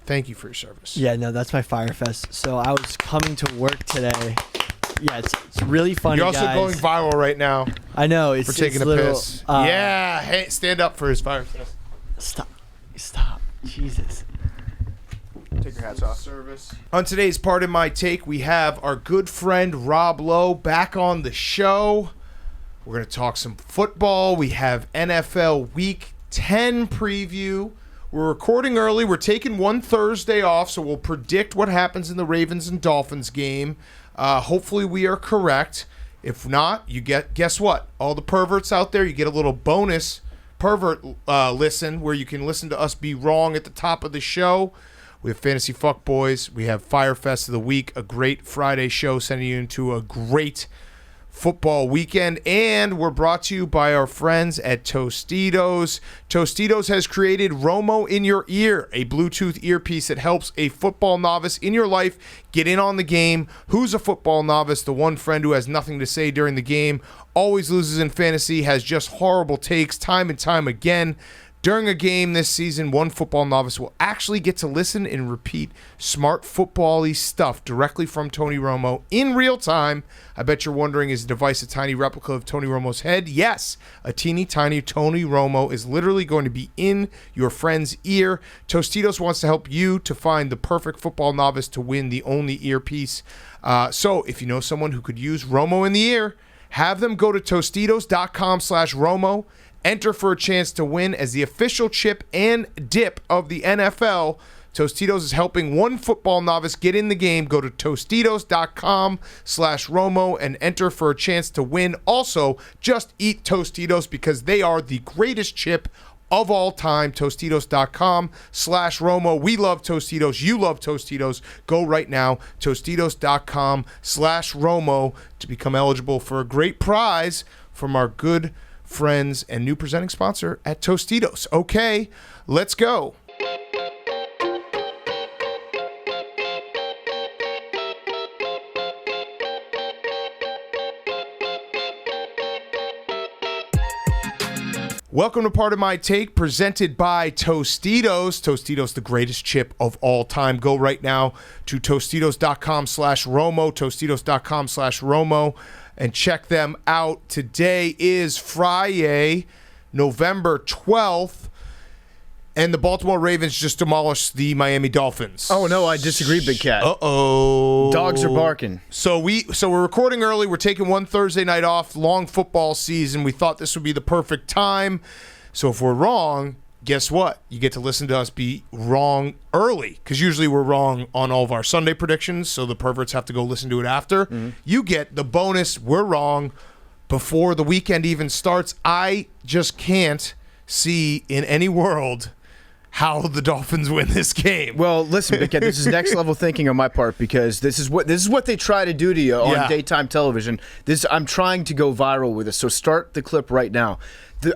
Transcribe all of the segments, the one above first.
Thank you for your service. Yeah, no, that's my Firefest. So I was coming to work today. Yeah, it's really funny, You're also guys. going viral right now. I know. For taking a piss. Yeah, hey, stand up for his Firefest. Stop. Jesus. Take your hats off. Service. On today's Part of My Take, we have our good friend Rob Lowe back on the show. We're going to talk some football. We have NFL Week 10 preview. We're recording early. We're taking one Thursday off, so we'll predict what happens in the Ravens and Dolphins game. Hopefully we are correct. If not, you guess what? All the perverts out there, you get a little bonus pervert listen where you can listen to us be wrong at the top of the show. We have Fantasy Fuckboys. We have Firefest of the Week, a great Friday show sending you into a great football weekend. And we're brought to you by our friends at Tostitos. Tostitos has created Romo in Your Ear, a Bluetooth earpiece that helps a football novice in your life get in on the game. Who's a football novice? The one friend who has nothing to say during the game, always loses in fantasy, has just horrible takes time and time again. During a game this season, one football novice will actually get to listen and repeat smart football-y stuff directly from Tony Romo in real time. I bet you're wondering, is the device a tiny replica of Tony Romo's head? Yes, a teeny tiny Tony Romo is literally going to be in your friend's ear. Tostitos wants to help you to find the perfect football novice to win the only earpiece. So if you know someone who could use Romo in the ear, have them go to Tostitos.com/Romo. Enter for a chance to win as the official chip and dip of the NFL. Tostitos is helping one football novice get in the game. Go to Tostitos.com/Romo and enter for a chance to win. Also, just eat Tostitos because they are the greatest chip of all time. Tostitos.com/Romo. We love Tostitos. You love Tostitos. Go right now. Tostitos.com/Romo to become eligible for a great prize from our good friends and new presenting sponsor at Tostitos. Okay, let's go. Welcome to Part of My Take, presented by Tostitos. Tostitos, the greatest chip of all time. Go right now to Tostitos.com/Romo, Tostitos.com/Romo, and check them out. Today is Friday, November 12th, and the Baltimore Ravens just demolished the Miami Dolphins. Oh, no, I disagree, Big Cat. Uh-oh. Dogs are barking. So we're recording early. We're taking one Thursday night off, long football season. We thought this would be the perfect time. So if we're wrong, guess what? You get to listen to us be wrong early, because usually we're wrong on all of our Sunday predictions, so the perverts have to go listen to it after. Mm-hmm. You get the bonus, we're wrong, before the weekend even starts. I just can't see in any world how the Dolphins win this game. Well, listen, Big Cat, this is next level thinking on my part, because this is what they try to do to you on daytime television. I'm trying to go viral with this, so start the clip right now.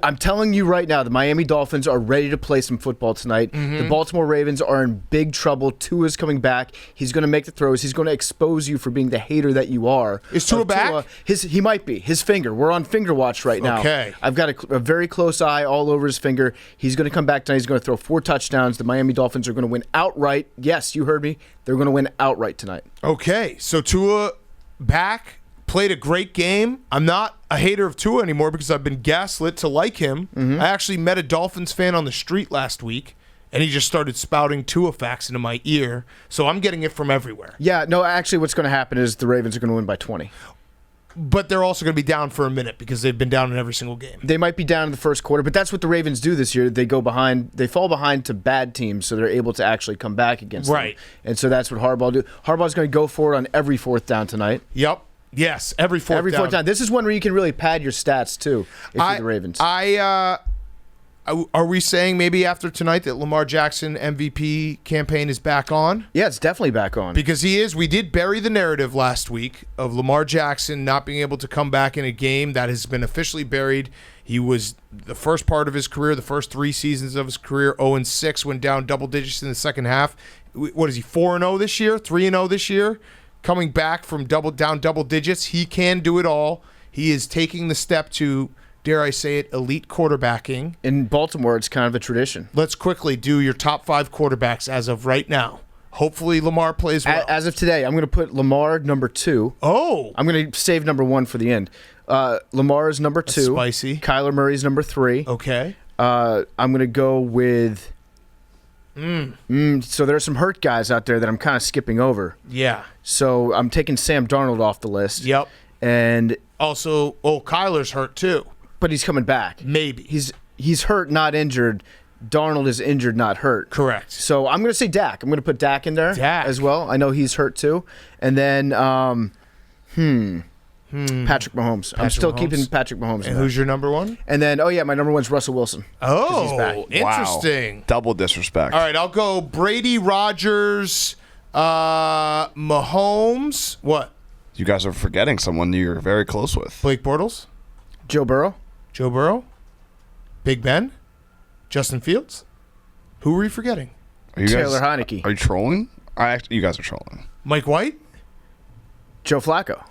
I'm telling you right now, the Miami Dolphins are ready to play some football tonight. Mm-hmm. The Baltimore Ravens are in big trouble. Tua's coming back. He's going to make the throws. He's going to expose you for being the hater that you are. Is Tua back? He might be. His finger. We're on finger watch right now. Okay. I've got a very close eye all over his finger. He's going to come back tonight. He's going to throw 4 touchdowns. The Miami Dolphins are going to win outright. Yes, you heard me. They're going to win outright tonight. Okay, so Tua back. Played a great game. I'm not a hater of Tua anymore because I've been gaslit to like him. Mm-hmm. I actually met a Dolphins fan on the street last week, and he just started spouting Tua facts into my ear. So I'm getting it from everywhere. Yeah, no, actually what's going to happen is the Ravens are going to win by 20. But they're also going to be down for a minute because they've been down in every single game. They might be down in the first quarter, but that's what the Ravens do this year. They go behind. They fall behind to bad teams, so they're able to actually come back against them. And so that's what Harbaugh do. Harbaugh's going to go for it on every 4th down tonight. Yep. Yes, every fourth down. This is one where you can really pad your stats, too, if you're the Ravens. Are we saying maybe after tonight that Lamar Jackson MVP campaign is back on? Yeah, it's definitely back on. Because he is. We did bury the narrative last week of Lamar Jackson not being able to come back in a game. That has been officially buried. He was the first part of his career, the first 3 seasons of his career, 0-6, went down double digits in the second half. What is he, 4-0 this year, 3-0 this year? Coming back from double digits. He can do it all. He is taking the step to dare I say it, elite quarterbacking. In Baltimore, it's kind of a tradition. Let's quickly do your top 5 quarterbacks as of right now. Hopefully Lamar plays well. As of today, I'm going to put Lamar number 2. Oh. I'm going to save number 1 for the end. Lamar is number 2. That's spicy. Kyler Murray's number 3. Okay. I'm going to go with... So there are some hurt guys out there that I'm kind of skipping over. Yeah. So I'm taking Sam Darnold off the list. Yep. And also, Kyler's hurt too. But he's coming back. Maybe. He's hurt, not injured. Darnold is injured, not hurt. Correct. So I'm going to say Dak. I'm going to put Dak in there as well. I know he's hurt too. And then, Patrick Mahomes. I'm still keeping Patrick Mahomes. And who's your number 1? And then, my number 1's Russell Wilson. Oh, he's back. interesting. Wow. Double disrespect. All right, I'll go Brady, Rodgers, Mahomes. What? You guys are forgetting someone you're very close with. Blake Bortles? Joe Burrow? Joe Burrow? Big Ben? Justin Fields? Who are we forgetting? Are you Taylor guys, Heineke. Are you trolling? You guys are trolling. Mike White? Joe Flacco.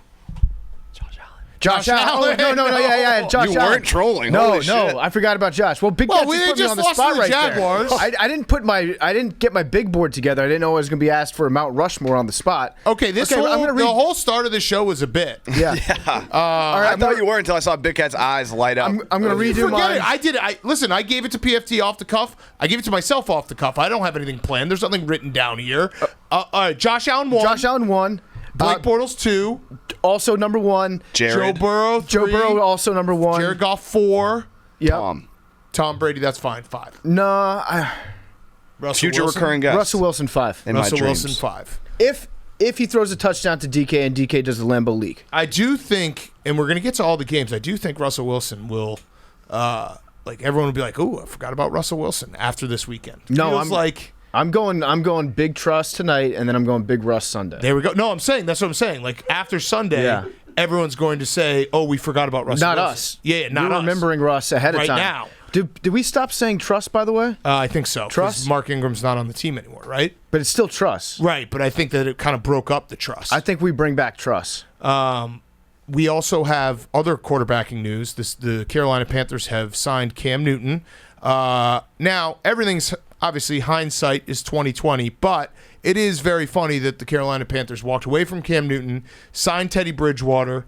Josh Allen. Oh, no, yeah. Josh You Allen. weren't trolling. No, Holy shit. I forgot about Josh. Well, Big Cat's we just put me just on the lost spot to the right Jaguars. there. I didn't get my big board together. I didn't know I was going to be asked for a Mount Rushmore on the spot. Okay, I'm gonna read. the whole start of the show was a bit. Yeah. All right, I thought you were until I saw Big Cat's eyes light up. I'm going to redo mine. I did it. Listen, I gave it to PFT off the cuff. I gave it to myself off the cuff. I don't have anything planned. There's nothing written down here. All right, Josh Allen 1. Josh Allen 1. Blake Bortles 2. Also number 1. Jared. Joe Burrow 3. Joe Burrow also number 1. Jared Goff 4. Yep. Tom Brady, that's fine. 5. No, Russell Future Wilson. recurring guest. Russell Wilson 5. In my Russell dreams. Wilson 5. If he throws a touchdown to DK and DK does the Lambeau League. I do think, and we're going to get to all the games, I do think Russell Wilson will, everyone will be like, ooh, I forgot about Russell Wilson after this weekend. No, I'm I'm going big trust tonight, and then I'm going big Russ Sunday. There we go. No, that's what I'm saying. Like, after Sunday, everyone's going to say, oh, we forgot about Russell Not Wilson. us. Yeah, not We're us. remembering Russ ahead of Right time. now. Did we stop saying trust, by the way? I think so. 'Cause Trust? Mark Ingram's not on the team anymore, right? But it's still trust. Right, but I think that it kind of broke up the trust. I think we bring back trust. We also have other quarterbacking news. The Carolina Panthers have signed Cam Newton. Now, everything's obviously hindsight is 2020, but it is very funny that the Carolina Panthers walked away from Cam Newton, signed Teddy Bridgewater,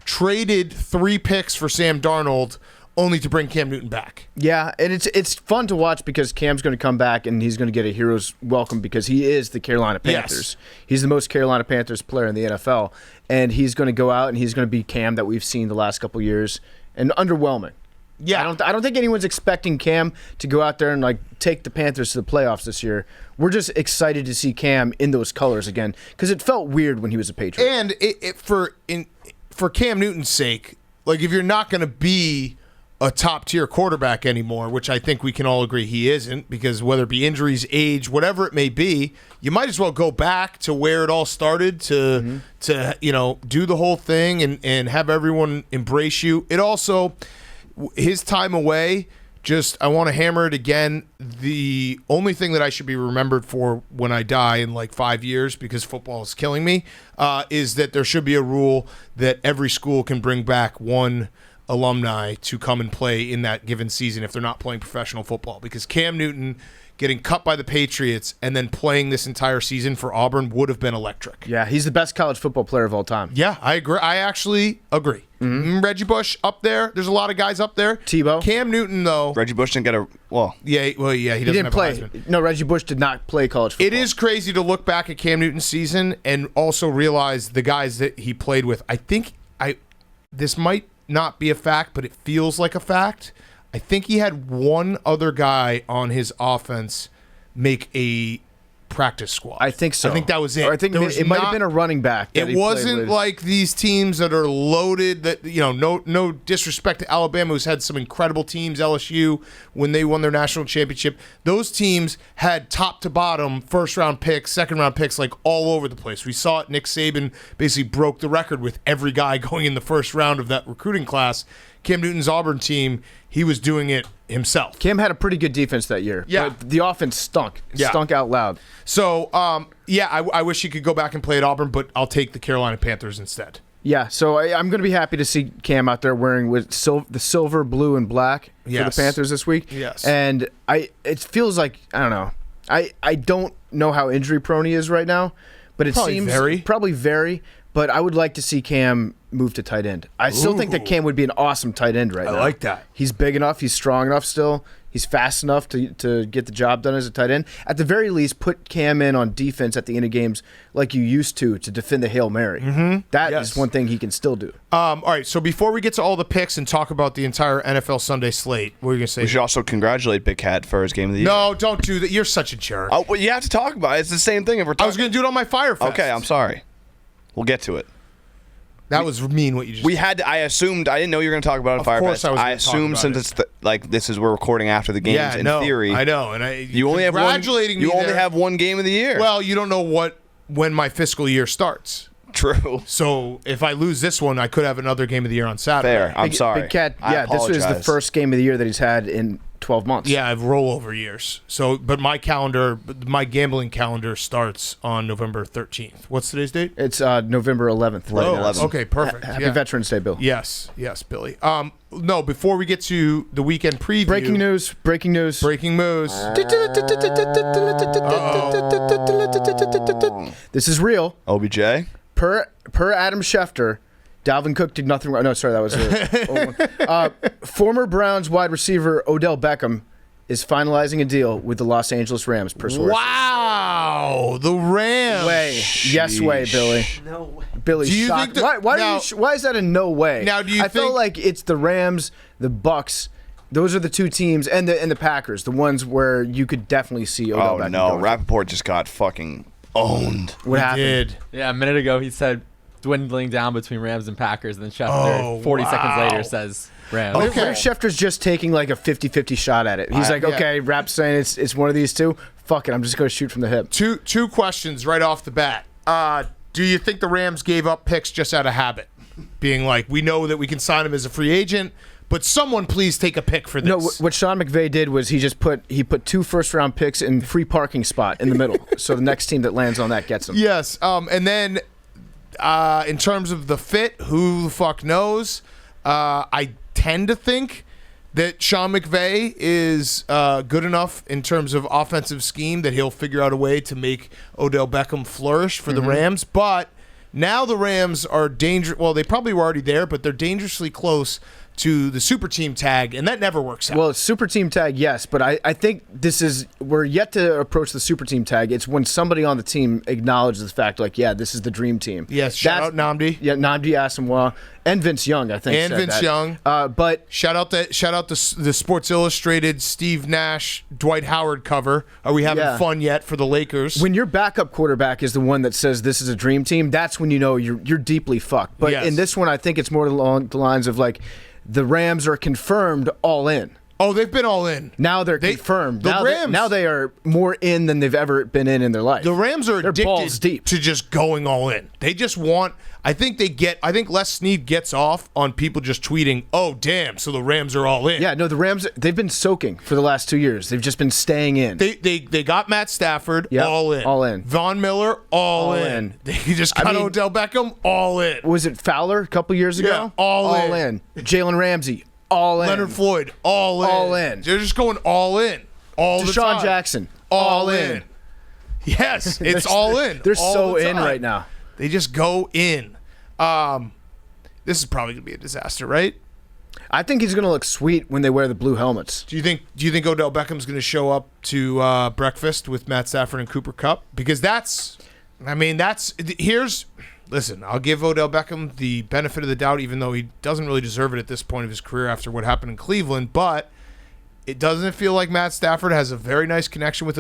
traded 3 picks for Sam Darnold, only to bring Cam Newton back. Yeah, and it's fun to watch because Cam's going to come back and he's going to get a hero's welcome because he is the Carolina Panthers. Yes. He's the most Carolina Panthers player in the NFL, and he's going to go out and he's going to be Cam that we've seen the last couple years, and underwhelming. Yeah, I don't think anyone's expecting Cam to go out there and take the Panthers to the playoffs this year. We're just excited to see Cam in those colors again because it felt weird when he was a Patriot. And for Cam Newton's sake, if you're not going to be a top-tier quarterback anymore, which I think we can all agree he isn't, because whether it be injuries, age, whatever it may be, you might as well go back to where it all started to do the whole thing and have everyone embrace you. It also, his time away, I want to hammer it again. The only thing that I should be remembered for when I die in 5 years, because football is killing me, is that there should be a rule that every school can bring back one alumni to come and play in that given season if they're not playing professional football. Because Cam Newton getting cut by the Patriots and then playing this entire season for Auburn would have been electric. Yeah, he's the best college football player of all time. Yeah, I agree. I actually agree. Reggie Bush up there. There's a lot of guys up there. Tebow. Cam Newton, though. Reggie Bush didn't get he He doesn't didn't have play. a Heisman. No, Reggie Bush did not play college football. It is crazy to look back at Cam Newton's season and also realize the guys that he played with. This might not be a fact, but it feels like a fact. I think he had one other guy on his offense make a practice squad. I think so. I think that was it. Or I think it might have been a running back. That It wasn't like these teams that are loaded. That no disrespect to Alabama, who's had some incredible teams. LSU, when they won their national championship, those teams had top to bottom first round picks, second round picks, all over the place. We saw it. Nick Saban basically broke the record with every guy going in the first round of that recruiting class. Cam Newton's Auburn team, he was doing it himself. Cam had a pretty good defense that year. Yeah. But the offense stunk. It stunk out loud. So, I wish he could go back and play at Auburn, but I'll take the Carolina Panthers instead. Yeah, so I'm going to be happy to see Cam out there wearing with the silver, blue, and black for the Panthers this week. Yes. And it feels like, I don't know. I don't know how injury prone he is right now, but it seems probably very. But I would like to see Cam move to tight end. I still think that Cam would be an awesome tight end right now. I like that. He's big enough. He's strong enough still. He's fast enough to get the job done as a tight end. At the very least, put Cam in on defense at the end of games like you used to defend the Hail Mary. Mm-hmm. That is one thing he can still do. All right, so before we get to all the picks and talk about the entire NFL Sunday slate, what are you going to say? We should also congratulate Big Cat for his game of the year. No, don't do that. You're such a jerk. Oh, well, you have to talk about it. It's the same thing. If we're talking. I was going to do it on my Fire Fest. Okay, I'm sorry. We'll get to it. That was mean what you just We had I assumed I didn't know you were going to talk about it on Fire Fest. I assumed since it's this is we're recording after the games in theory. I know. And you only have one game of the year. Well, you don't know when my fiscal year starts. True. So if I lose this one, I could have another game of the year on Saturday. Fair. I'm sorry. Big Cat, this was the first game of the year that he's had in 12 months. Yeah, I have rollover years. So, but my gambling calendar starts on November 13th. What's today's date? It's November 11th. Right now. 11th. Okay, perfect. Happy Veterans Day, Bill. Yes, Billy. No, before we get to the weekend preview. Breaking news. This is real. OBJ? Per Adam Schefter, Dalvin Cook did nothing wrong. No, sorry, that was the old one. Former Browns wide receiver Odell Beckham is finalizing a deal with the Los Angeles Rams, per source. Wow, the Rams. Yes way, Billy. No way. Billy's Do you shocked. think Why is that a no way? Now, do you I feel like it's the Rams, the Bucks. Those are the two teams, and the Packers, the ones where you could definitely see Odell Beckham. Oh no, Rappaport just got fucking owned. What happened? Did. Yeah, a minute ago he said dwindling down between Rams and Packers, and then Schefter 40 seconds later says Rams. What if Schefter's just taking like a 50-50 shot at it? He's okay, Rapp's saying it's one of these two. Fuck it, I'm just going to shoot from the hip. Two questions right off the bat. Do you think the Rams gave up picks just out of habit? Being like, we know that we can sign him as a free agent, but someone please take a pick for this. No, what Sean McVay did was he put 2 first-round picks in free parking spot in the middle. So the next team that lands on that gets them. Yes, and then in terms of the fit, who the fuck knows? I tend to think that Sean McVay is good enough in terms of offensive scheme that he'll figure out a way to make Odell Beckham flourish for the Rams. But now the Rams are dangerous. Well, they probably were already there, but they're dangerously close to the super team tag, and that never works out. Well, super team tag, yes, but I think we're yet to approach the super team tag. It's when somebody on the team acknowledges the fact, like, yeah, this is the dream team. Yes, shout out Nnamdi. Yeah, Nnamdi Asamoah and Vince Young, I think. And said Vince that. Young. But shout out the Sports Illustrated Steve Nash, Dwight Howard cover. Are we having fun yet for the Lakers? When your backup quarterback is the one that says this is a dream team, that's when you know you're deeply fucked. But in this one, I think it's more along the lines of like, the Rams are confirmed all in. Oh, they've been all in. Now they're confirmed. The Rams, now they are more in than they've ever been in their life. The Rams are addicted balls deep to just going all in. They just want. I think Les Snead gets off on people just tweeting, "Oh, damn!" So the Rams are all in. Yeah, no, the Rams, they've been soaking for the last 2 years. They've just been staying in. They got Matt Stafford all in. All in. Von Miller all in. They just got Odell Beckham all in. Was it Fowler a couple years ago? Yeah, all in. Jalen Ramsey all in. Leonard Floyd all in. All in. They're just going all in. All the time. Deshaun Jackson all in. Yes, it's all in. They're so in right now. They just go in. This is probably gonna be a disaster, right? I think he's gonna look sweet when they wear the blue helmets. Do you think Odell Beckham's gonna show up to breakfast with Matt Stafford and Cooper Kupp? Because listen, I'll give Odell Beckham the benefit of the doubt, even though he doesn't really deserve it at this point of his career after what happened in Cleveland. But it doesn't feel like Matt Stafford has a very nice connection with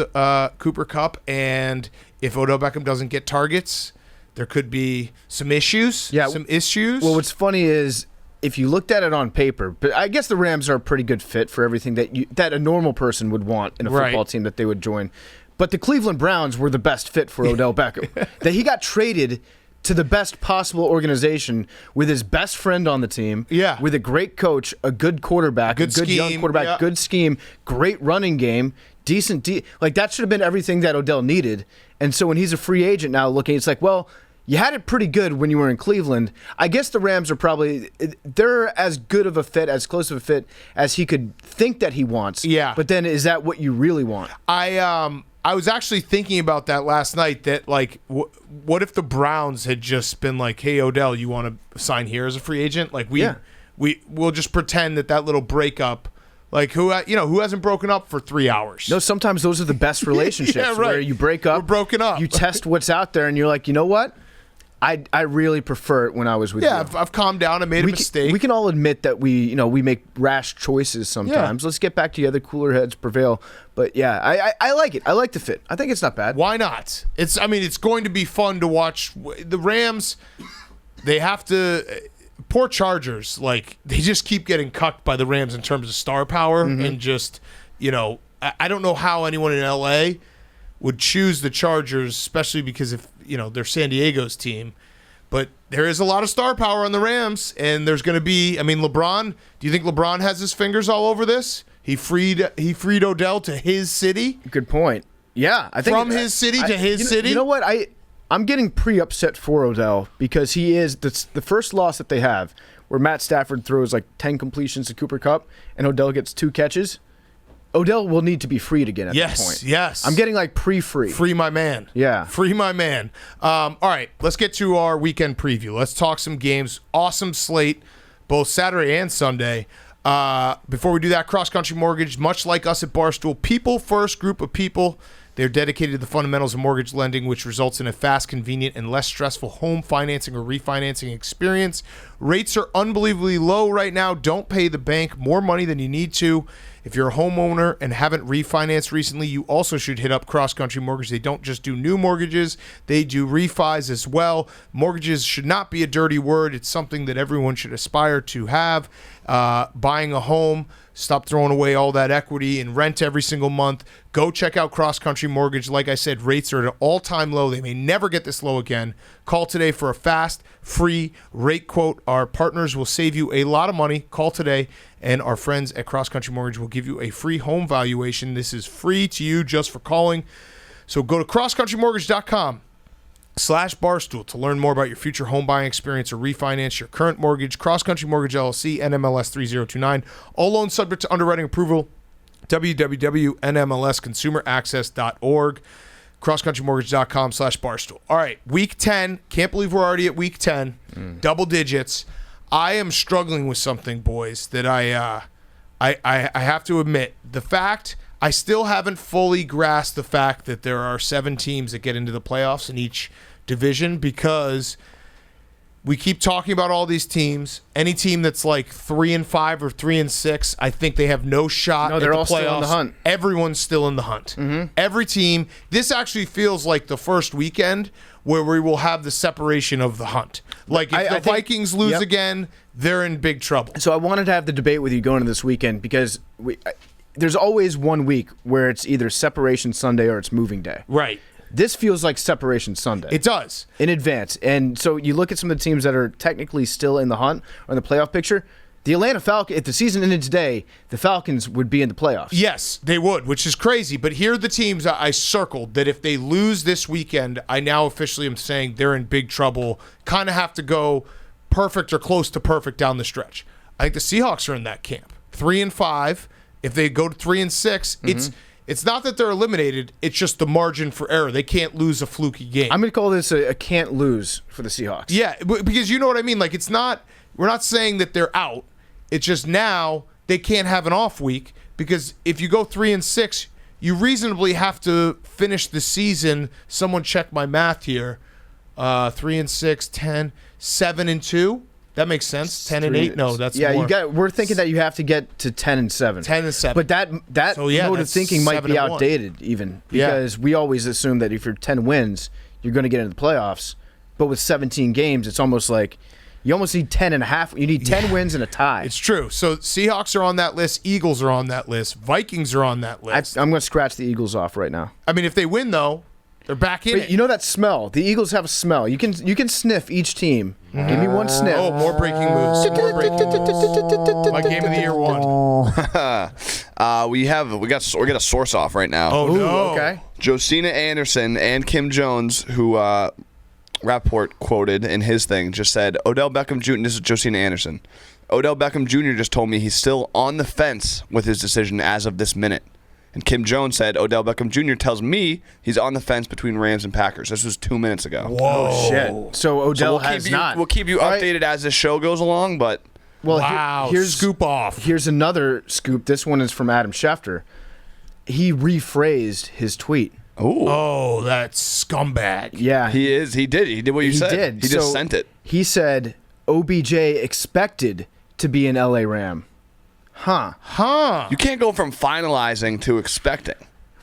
Cooper Kupp, and if Odell Beckham doesn't get targets, there could be some issues. Yeah. Some issues. Well, what's funny is if you looked at it on paper, but I guess the Rams are a pretty good fit for everything that a normal person would want in a football team that they would join. But the Cleveland Browns were the best fit for Odell Beckham. That he got traded to the best possible organization with his best friend on the team, with a great coach, a good quarterback, a good young quarterback, good scheme, great running game, decent like that should have been everything that Odell needed. And so when he's a free agent now looking, it's like, well, You had it pretty good when you were in Cleveland. I guess the Rams are they're as good of a fit, as close of a fit as he could think that he wants. Yeah. But then is that what you really want? I was actually thinking about that last night, that like what if the Browns had just been like, hey, Odell, you want to sign here as a free agent? Like we'll just pretend that little breakup, like who hasn't broken up for 3 hours? No, sometimes those are the best relationships where you break up. We're broken up. You test what's out there and you're like, you know what? I really prefer it when I was with you. Yeah, I've calmed down. I made a mistake. We can all admit that we make rash choices sometimes. Let's get back together. Cooler heads prevail. But yeah, I like it. I like the fit. I think it's not bad. Why not? It's going to be fun to watch. The Rams, they have to. Poor Chargers, like they just keep getting cucked by the Rams in terms of star power, and just I don't know how anyone in LA would choose the Chargers, especially because if they're San Diego's team. But there is a lot of star power on the Rams, and there's going to be. I mean, LeBron. Do you think LeBron has his fingers all over this? He freed Odell to his city. Good point. Yeah, I think from his city to his city. You know what? I'm getting upset for Odell because he is the first loss that they have, where Matt Stafford throws like 10 completions to Cooper Kupp and Odell gets 2 catches. Odell will need to be freed again at that point. Yes. I'm getting like pre-free. Free my man. Yeah. Free my man. All right, let's get to our weekend preview. Let's talk some games. Awesome slate, both Saturday and Sunday. Before we do that, Cross Country Mortgage, much like us at Barstool, people first group of people. They're dedicated to the fundamentals of mortgage lending, which results in a fast, convenient, and less stressful home financing or refinancing experience. Rates are unbelievably low right now. Don't pay the bank more money than you need to. If you're a homeowner and haven't refinanced recently, you also should hit up Cross Country Mortgage. They don't just do new mortgages, they do refis as well. Mortgages should not be a dirty word. It's something that everyone should aspire to have. Buying a home, stop throwing away all that equity and rent every single month. Go check out Cross Country Mortgage. Like I said, rates are at an all-time low. They may never get this low again. Call today for a fast, free rate quote. Our partners will save you a lot of money. Call today, and our friends at Cross Country Mortgage will give you a free home valuation. This is free to you just for calling. So go to crosscountrymortgage.com/Barstool to learn more about your future home buying experience or refinance your current mortgage. Cross Country Mortgage LLC, NMLS 3029. All loans subject to underwriting approval. www.nmlsconsumeraccess.org. crosscountrymortgage.com/Barstool. All right, week 10. Can't believe we're already at week 10. Double digits. I am struggling with something, boys, that I have to admit. The fact I still haven't fully grasped the fact that there are 7 teams that get into the playoffs in each division, because we keep talking about all these teams. Any team that's like 3-5 or 3-6, I think they have no shot at the playoffs. No, they're all still in the hunt. Everyone's still in the hunt. Every team. This actually feels like the first weekend where we will have the separation of the hunt. Like if the Vikings lose again, they're in big trouble. So I wanted to have the debate with you going into this weekend because there's always one week where it's either separation Sunday or it's moving day. Right. This feels like separation Sunday. It does. In advance. And so you look at some of the teams that are technically still in the hunt or in the playoff picture. The Atlanta Falcons, if the season ended today, the Falcons would be in the playoffs. Yes, they would, which is crazy. But here are the teams I circled that if they lose this weekend, I now officially am saying they're in big trouble. Kind of have to go perfect or close to perfect down the stretch. I think the Seahawks are in that camp. 3-5. If they go to 3-6, it's not that they're eliminated. It's just the margin for error. They can't lose a fluky game. I'm going to call this a can't lose for the Seahawks. Yeah, because you know what I mean. Like we're not saying that they're out. It's just now they can't have an off week, because if you go 3-6, you reasonably have to finish the season. Someone check my math here. 3-6, 10, 7-2. That makes sense. 10-8. No, that's more. We're thinking that you have to get to 10-7. 10-7. But that mode of thinking might be outdated even, because we always assume that if you're 10 wins, you're going to get into the playoffs. But with 17 games, it's almost like you almost need 10.5. You need 10 wins and a tie. It's true. So Seahawks are on that list. Eagles are on that list. Vikings are on that list. I'm going to scratch the Eagles off right now. I mean, if they win, though, they're back in it. You know that smell? The Eagles have a smell. You can sniff each team. Give me one sniff. Oh, more breaking moves. My game of the year one. We got a source off right now. Oh, no. Okay. Josina Anderson and Kim Jones, who Rapport quoted in his thing just said, Odell Beckham Jr., this is Josina Anderson, Odell Beckham Jr. just told me he's still on the fence with his decision as of this minute. And Kim Jones said, Odell Beckham Jr. tells me he's on the fence between Rams and Packers. This was 2 minutes ago. Whoa. Oh, shit. So Odell has not. We'll keep you updated as this show goes along, but... Well, wow. Here's scoop off. Here's another scoop. This one is from Adam Schefter. He rephrased his tweet. Ooh. Oh, that scumbag. Yeah. He is. He did. He did what you said. He did. He just sent it. He said OBJ expected to be an LA Ram. Huh. You can't go from finalizing to expecting.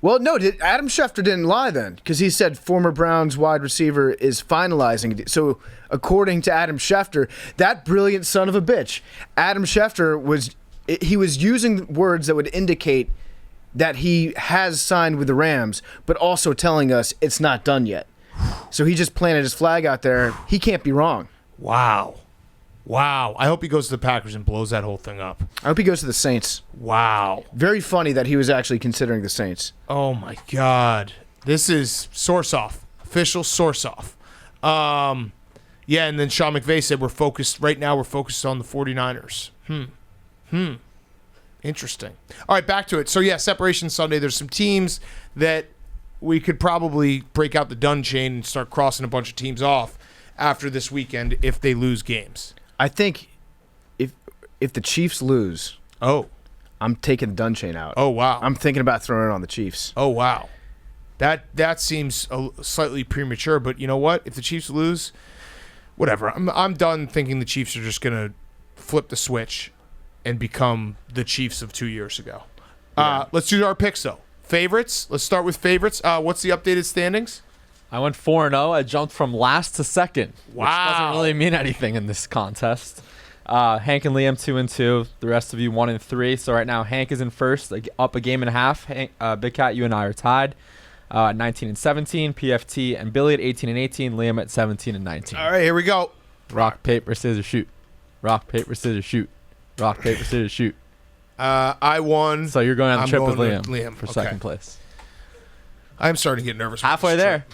Well, no, Adam Schefter didn't lie then, because he said former Browns wide receiver is finalizing. So, according to Adam Schefter, that brilliant son of a bitch, Adam Schefter was using words that would indicate that he has signed with the Rams, but also telling us it's not done yet. So he just planted his flag out there. He can't be wrong. Wow. I hope he goes to the Packers and blows that whole thing up. I hope he goes to the Saints. Wow. Very funny that he was actually considering the Saints. Oh, my God. This is source off. Official source off. Yeah, and then Sean McVay said we're focused on the 49ers. Interesting. All right, back to it. So, yeah, Separation Sunday. There's some teams that we could probably break out the done chain and start crossing a bunch of teams off after this weekend if they lose games. I think if the Chiefs lose, I'm taking the done chain out. Oh, wow. I'm thinking about throwing it on the Chiefs. Oh, wow. That seems slightly premature, but you know what? If the Chiefs lose, whatever. I'm done thinking the Chiefs are just going to flip the switch and become the Chiefs of 2 years ago. Yeah. Let's do our picks, though. Favorites. Let's start with favorites. What's the updated standings? I went 4-0. I jumped from last to second. Wow. Which doesn't really mean anything in this contest. Hank and Liam 2-2. The rest of you 1-3. So right now Hank is in first, up a game and a half. Big Cat, you and I are tied. 19-17. PFT and Billy at 18-18. Liam at 17-19. All right, here we go. Rock, paper, scissors, shoot. Rock, paper, scissors, shoot. Rock, paper, scissors, shoot. I won. So you're going on the trip with Liam for okay. second place. I'm starting to get nervous. Halfway there.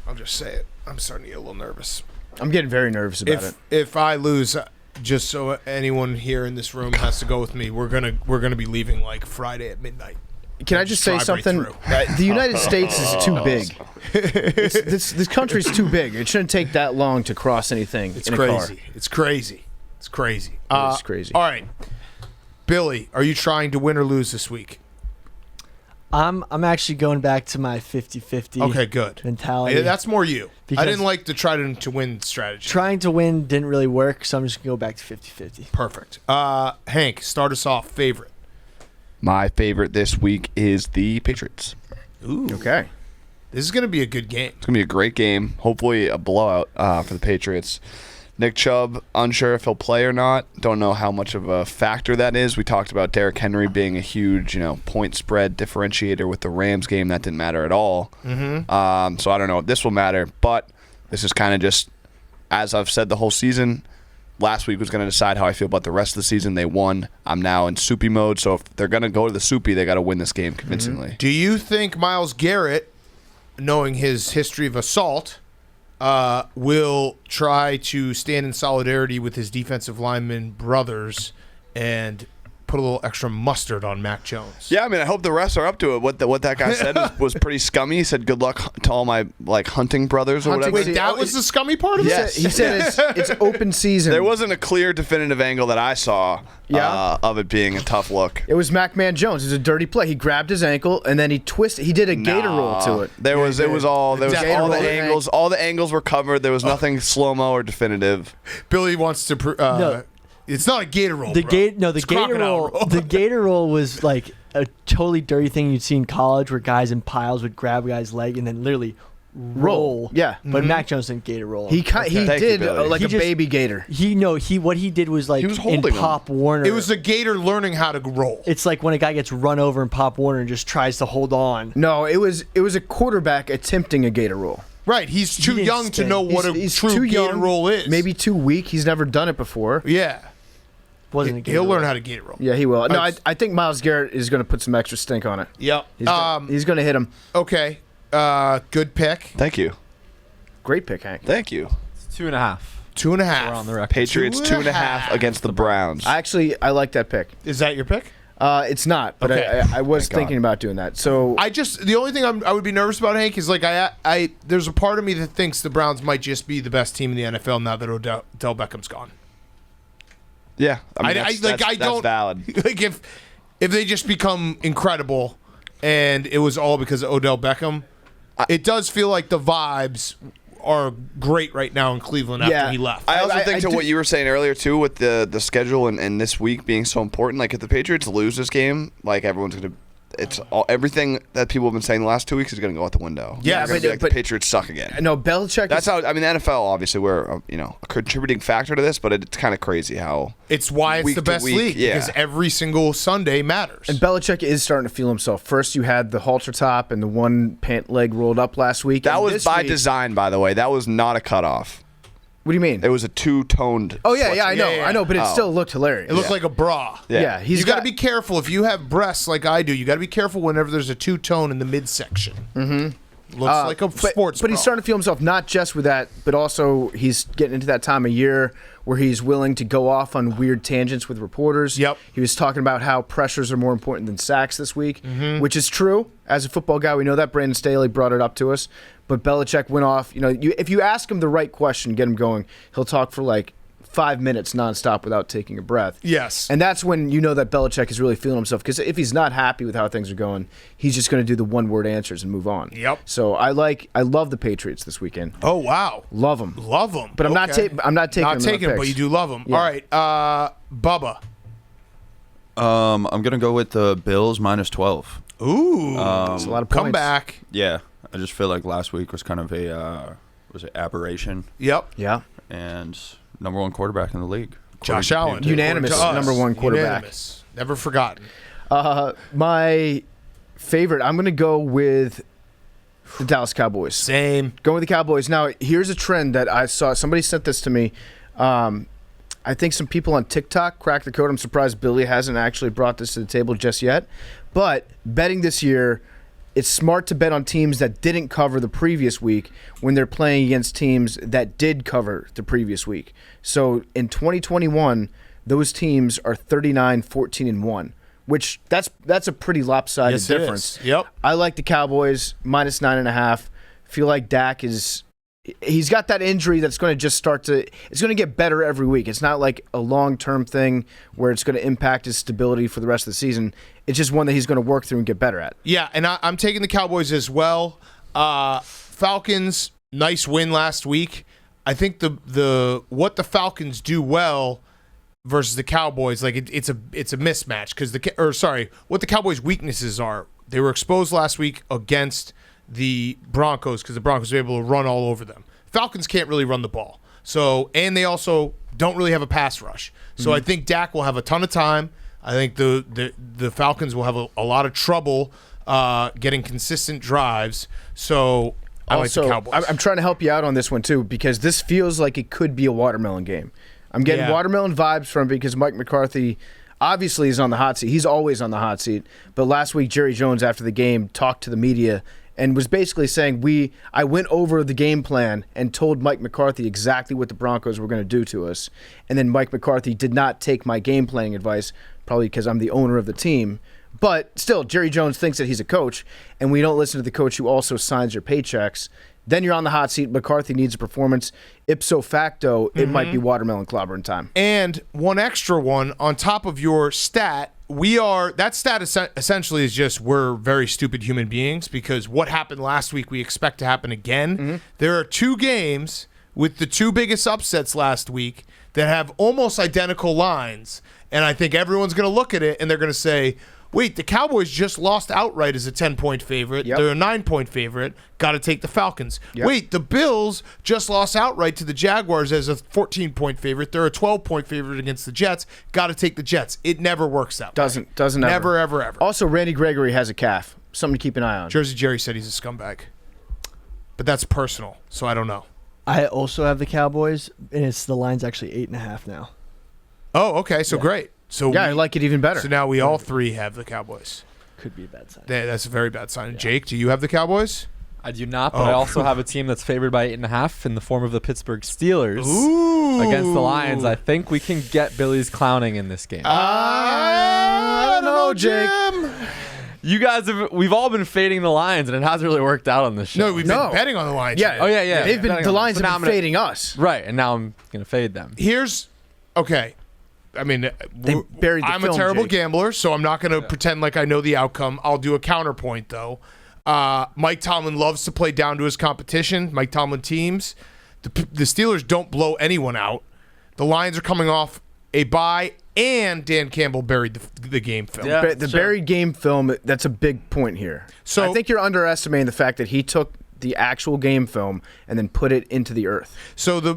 I'll just say it. I'm starting to get a little nervous. I'm getting very nervous about it. If I lose, just so anyone here in this room has to go with me, we're gonna be leaving like Friday at midnight. Can I just say something? The United States is too big. This country's too big. It shouldn't take that long to cross anything. It's in crazy. A car. It's crazy. It's crazy. It's crazy. All right, Billy, are you trying to win or lose this week? I'm actually going back to my 50-50 Okay, good mentality. Yeah, that's more you. Because I didn't like the try to win strategy. Trying to win didn't really work, so I'm just going to go back to 50-50. Perfect. Hank, start us off. Favorite. My favorite this week is the Patriots. Ooh. Okay. This is going to be a good game. It's going to be a great game. Hopefully a blowout for the Patriots. Nick Chubb, unsure if he'll play or not. Don't know how much of a factor that is. We talked about Derrick Henry being a huge, point spread differentiator with the Rams game. That didn't matter at all. Mm-hmm. So I don't know if this will matter, but this is kind of just, as I've said the whole season, last week was going to decide how I feel about the rest of the season. They won. I'm now in soupy mode, so if they're going to go to the soupy, they got to win this game convincingly. Do you think Myles Garrett, knowing his history of assault, will try to stand in solidarity with his defensive lineman brothers and put a little extra mustard on Mac Jones? Yeah, I mean, I hope the refs are up to it. What that guy said was pretty scummy. He said, "Good luck to all my hunting brothers" or whatever. Wait, that was the scummy part of it? Yes. He said it's open season. There wasn't a clear, definitive angle that I saw of it being a tough look. It was Mac-Man Jones. It was a dirty play. He grabbed his ankle and then he twisted. He did a gator roll to it. There was all the angles. Gator All the angles were covered. There was nothing slow-mo or definitive. Billy wants to. No. It's not a gator roll. The bro. gator roll. The gator roll was like a totally dirty thing you'd see in college, where guys in piles would grab a guy's leg and then literally roll. Yeah. But Mac Jones didn't gator roll. He Thank did you, like He a just- baby gator. What he did was like He was in holding him. Pop Warner. It was a gator learning how to roll. It's like when a guy gets run over in Pop Warner and just tries to hold on. No, it was a quarterback attempting a gator roll. Right. He's too didn't young to stay. know what He's a true too gator young, roll is. Maybe too weak. He's never done it before. Yeah. Wasn't a gator He'll roll. learn how to gator roll. Yeah, he will. No, I- I think Myles Garrett is going to put some extra stink on it. Yep. He's going to hit him. Okay. Good pick. Thank you. Great pick, Hank. Thank you. It's 2.5. 2.5. We're on the record. Patriots 2.5 against the Browns. I like that pick. Is that your pick? It's not, but Okay. I was Thank thinking God. about doing that. So The only thing I would be nervous about, Hank, is like there's a part of me that thinks the Browns might just be the best team in the NFL now that Odell Beckham's gone. Yeah, I mean, I that's don't valid. Like if they just become incredible and it was all because of Odell Beckham, it does feel like the vibes are great right now in Cleveland after he left. I also I think to do- what you were saying earlier too, with the schedule and this week being so important. Like if the Patriots lose this game, like everyone's gonna. It's everything that people have been saying the last 2 weeks is going to go out the window. Yeah, They're gonna be like, the Patriots suck again. no, Belichick. That's how. I mean, the NFL obviously we're a contributing factor to this, but it's kind of crazy how It's why it's week the to best week, league yeah. because every single Sunday matters. And Belichick is starting to feel himself. First, you had the halter top and the one pant leg rolled up last week. that and was this by week- design, by the way. That was not a cutoff. What do you mean? It was a two-toned. Oh yeah, I know, Yeah, yeah. I know, but it Oh. still looked hilarious. it looked like a bra. yeah, he's You got to be careful if you have breasts like I do. You got to be careful whenever there's a two-tone in the midsection. Mm-hmm. Looks like a sports. But he's bra. starting to feel himself not just with that, but also he's getting into that time of year where he's willing to go off on weird tangents with reporters. Yep. He was talking about how pressures are more important than sacks this week, which is true. As a football guy, we know that. Brandon Staley brought it up to us. But Belichick went off. If you ask him the right question, get him going, he'll talk for like 5 minutes nonstop without taking a breath. Yes. And that's when you know that Belichick is really feeling himself. Because if he's not happy with how things are going, he's just going to do the one-word answers and move on. Yep. So I love the Patriots this weekend. Oh wow. Love them. Love them. But I'm not taking them in my them, but picks. you do love them. Yeah. All right, Bubba. I'm gonna go with the Bills minus 12. Ooh, It's a lot of come points. back. Yeah, I just feel like last week was kind of a aberration, Yep. Yeah. and number one quarterback in the league. Josh According Allen, to- Unanimous according to us. number one quarterback. Unanimous. Never forgotten. My favorite, I'm going to go with the Dallas Cowboys. Same. Going with the Cowboys. Now, here's a trend that I saw. Somebody sent this to me. I think some people on TikTok cracked the code. I'm surprised Billy hasn't actually brought this to the table just yet. But betting this year, it's smart to bet on teams that didn't cover the previous week when they're playing against teams that did cover the previous week. So in 2021, those teams are 39-14-1, which that's a pretty lopsided Yes, it difference. is. Yep. I like the Cowboys minus 9.5. Feel like Dak he's got that injury that's going to just it's going to get better every week. It's not like a long-term thing where it's going to impact his stability for the rest of the season. It's just one that he's going to work through and get better at. Yeah, and I'm taking the Cowboys as well. Falcons, nice win last week. I think the what the Falcons do well versus the Cowboys, like it's a mismatch because what the Cowboys' weaknesses are. They were exposed last week against the Broncos because the Broncos were able to run all over them. Falcons can't really run the ball. And they also don't really have a pass rush. So I think Dak will have a ton of time. I think the Falcons will have a lot of trouble getting consistent drives. So I like the Cowboys. I'm trying to help you out on this one too because this feels like it could be a watermelon game. I'm getting watermelon vibes from it because Mike McCarthy obviously is on the hot seat. He's always on the hot seat. But last week, Jerry Jones, after the game, talked to the media and was basically saying, I went over the game plan and told Mike McCarthy exactly what the Broncos were going to do to us. And then Mike McCarthy did not take my game planning advice, probably because I'm the owner of the team. But still, Jerry Jones thinks that he's a coach, and we don't listen to the coach who also signs your paychecks. Then you're on the hot seat. McCarthy needs a performance. Ipso facto, it might be watermelon clobbering time. And one extra one on top of your stat, that stat essentially is just we're very stupid human beings because what happened last week we expect to happen again. There are two games with the two biggest upsets last week that have almost identical lines, and I think everyone's going to look at it and they're going to say, wait, the Cowboys just lost outright as a 10-point favorite. Yep. They're a 9-point favorite. Got to take the Falcons. Yep. Wait, the Bills just lost outright to the Jaguars as a 14-point favorite. They're a 12-point favorite against the Jets. Got to take the Jets. It never works that way. Doesn't Never, ever. ever. Also, Randy Gregory has a calf. Something to keep an eye on. Jersey Jerry said he's a scumbag. But that's personal, so I don't know. I also have the Cowboys, and the line's actually 8.5 now. Oh, okay, so great. So I like it even better. So now we all three have the Cowboys. Could be a bad sign. That's a very bad sign. Yeah. Jake, do you have the Cowboys? I do not, but I also have a team that's favored by 8.5 in the form of the Pittsburgh Steelers against the Lions. I think we can get Billy's clowning in this game. I don't know, Jim. You guys we've all been fading the Lions, and it hasn't really worked out on this show. No, we've been betting on the Lions. Yeah. Oh, yeah. The Lions have been fading us. Right, and now I'm going to fade them. Okay. I mean, I'm a terrible gambler, so I'm not going to pretend like I know the outcome. I'll do a counterpoint, though. Mike Tomlin loves to play down to his competition. Mike Tomlin teams. The Steelers don't blow anyone out. The Lions are coming off a bye, and Dan Campbell buried the game film. Yeah, buried game film, that's a big point here. So I think you're underestimating the fact that he took the actual game film and then put it into the earth. So the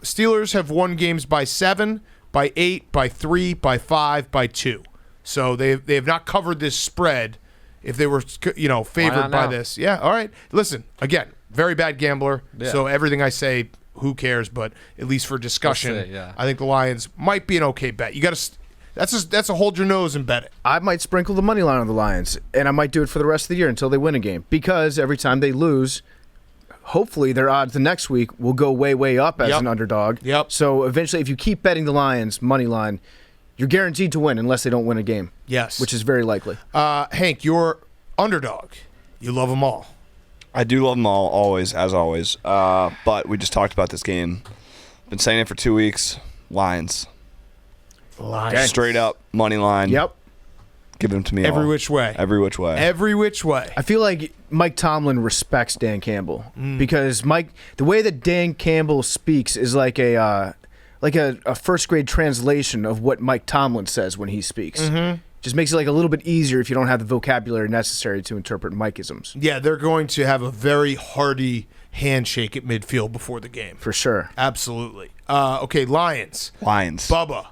Steelers have won games by 7, by 8, by 3, by 5, by 2. So they have not covered this spread. If they were, favored by this, all right. Listen, again, very bad gambler. Yeah. So everything I say, who cares? But at least for discussion, I think the Lions might be an okay bet. You got to. That's a hold your nose and bet it. I might sprinkle the money line on the Lions, and I might do it for the rest of the year until they win a game. Because every time they lose, hopefully their odds the next week will go way, way up as an underdog. Yep. So eventually, if you keep betting the Lions money line, you're guaranteed to win unless they don't win a game. Yes. Which is very likely. Hank, you're underdog. You love them all. I do love them all, always, as always. But we just talked about this game. Been saying it for 2 weeks. Lions. Straight up money line. Yep. Give them to me every which way. Every which way. Every which way. I feel like Mike Tomlin respects Dan Campbell because the way that Dan Campbell speaks is like a first grade translation of what Mike Tomlin says when he speaks. Mm-hmm. Just makes it like a little bit easier if you don't have the vocabulary necessary to interpret Mike-isms. Yeah, they're going to have a very hearty handshake at midfield before the game. For sure. Absolutely. Okay, Lions. Bubba.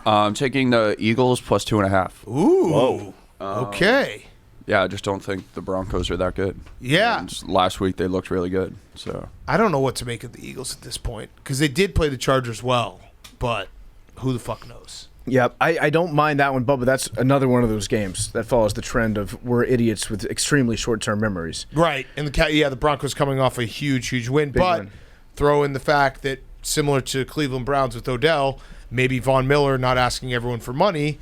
I'm taking the Eagles plus 2.5. Ooh. Whoa. Okay. Yeah, I just don't think the Broncos are that good. Yeah. And last week they looked really good. So I don't know what to make of the Eagles at this point because they did play the Chargers well, but who the fuck knows? Yeah, I don't mind that one, Bubba. That's another one of those games that follows the trend of we're idiots with extremely short-term memories. Right, and the Broncos coming off a huge win. But throw in the fact that similar to Cleveland Browns with Odell, maybe Von Miller not asking everyone for money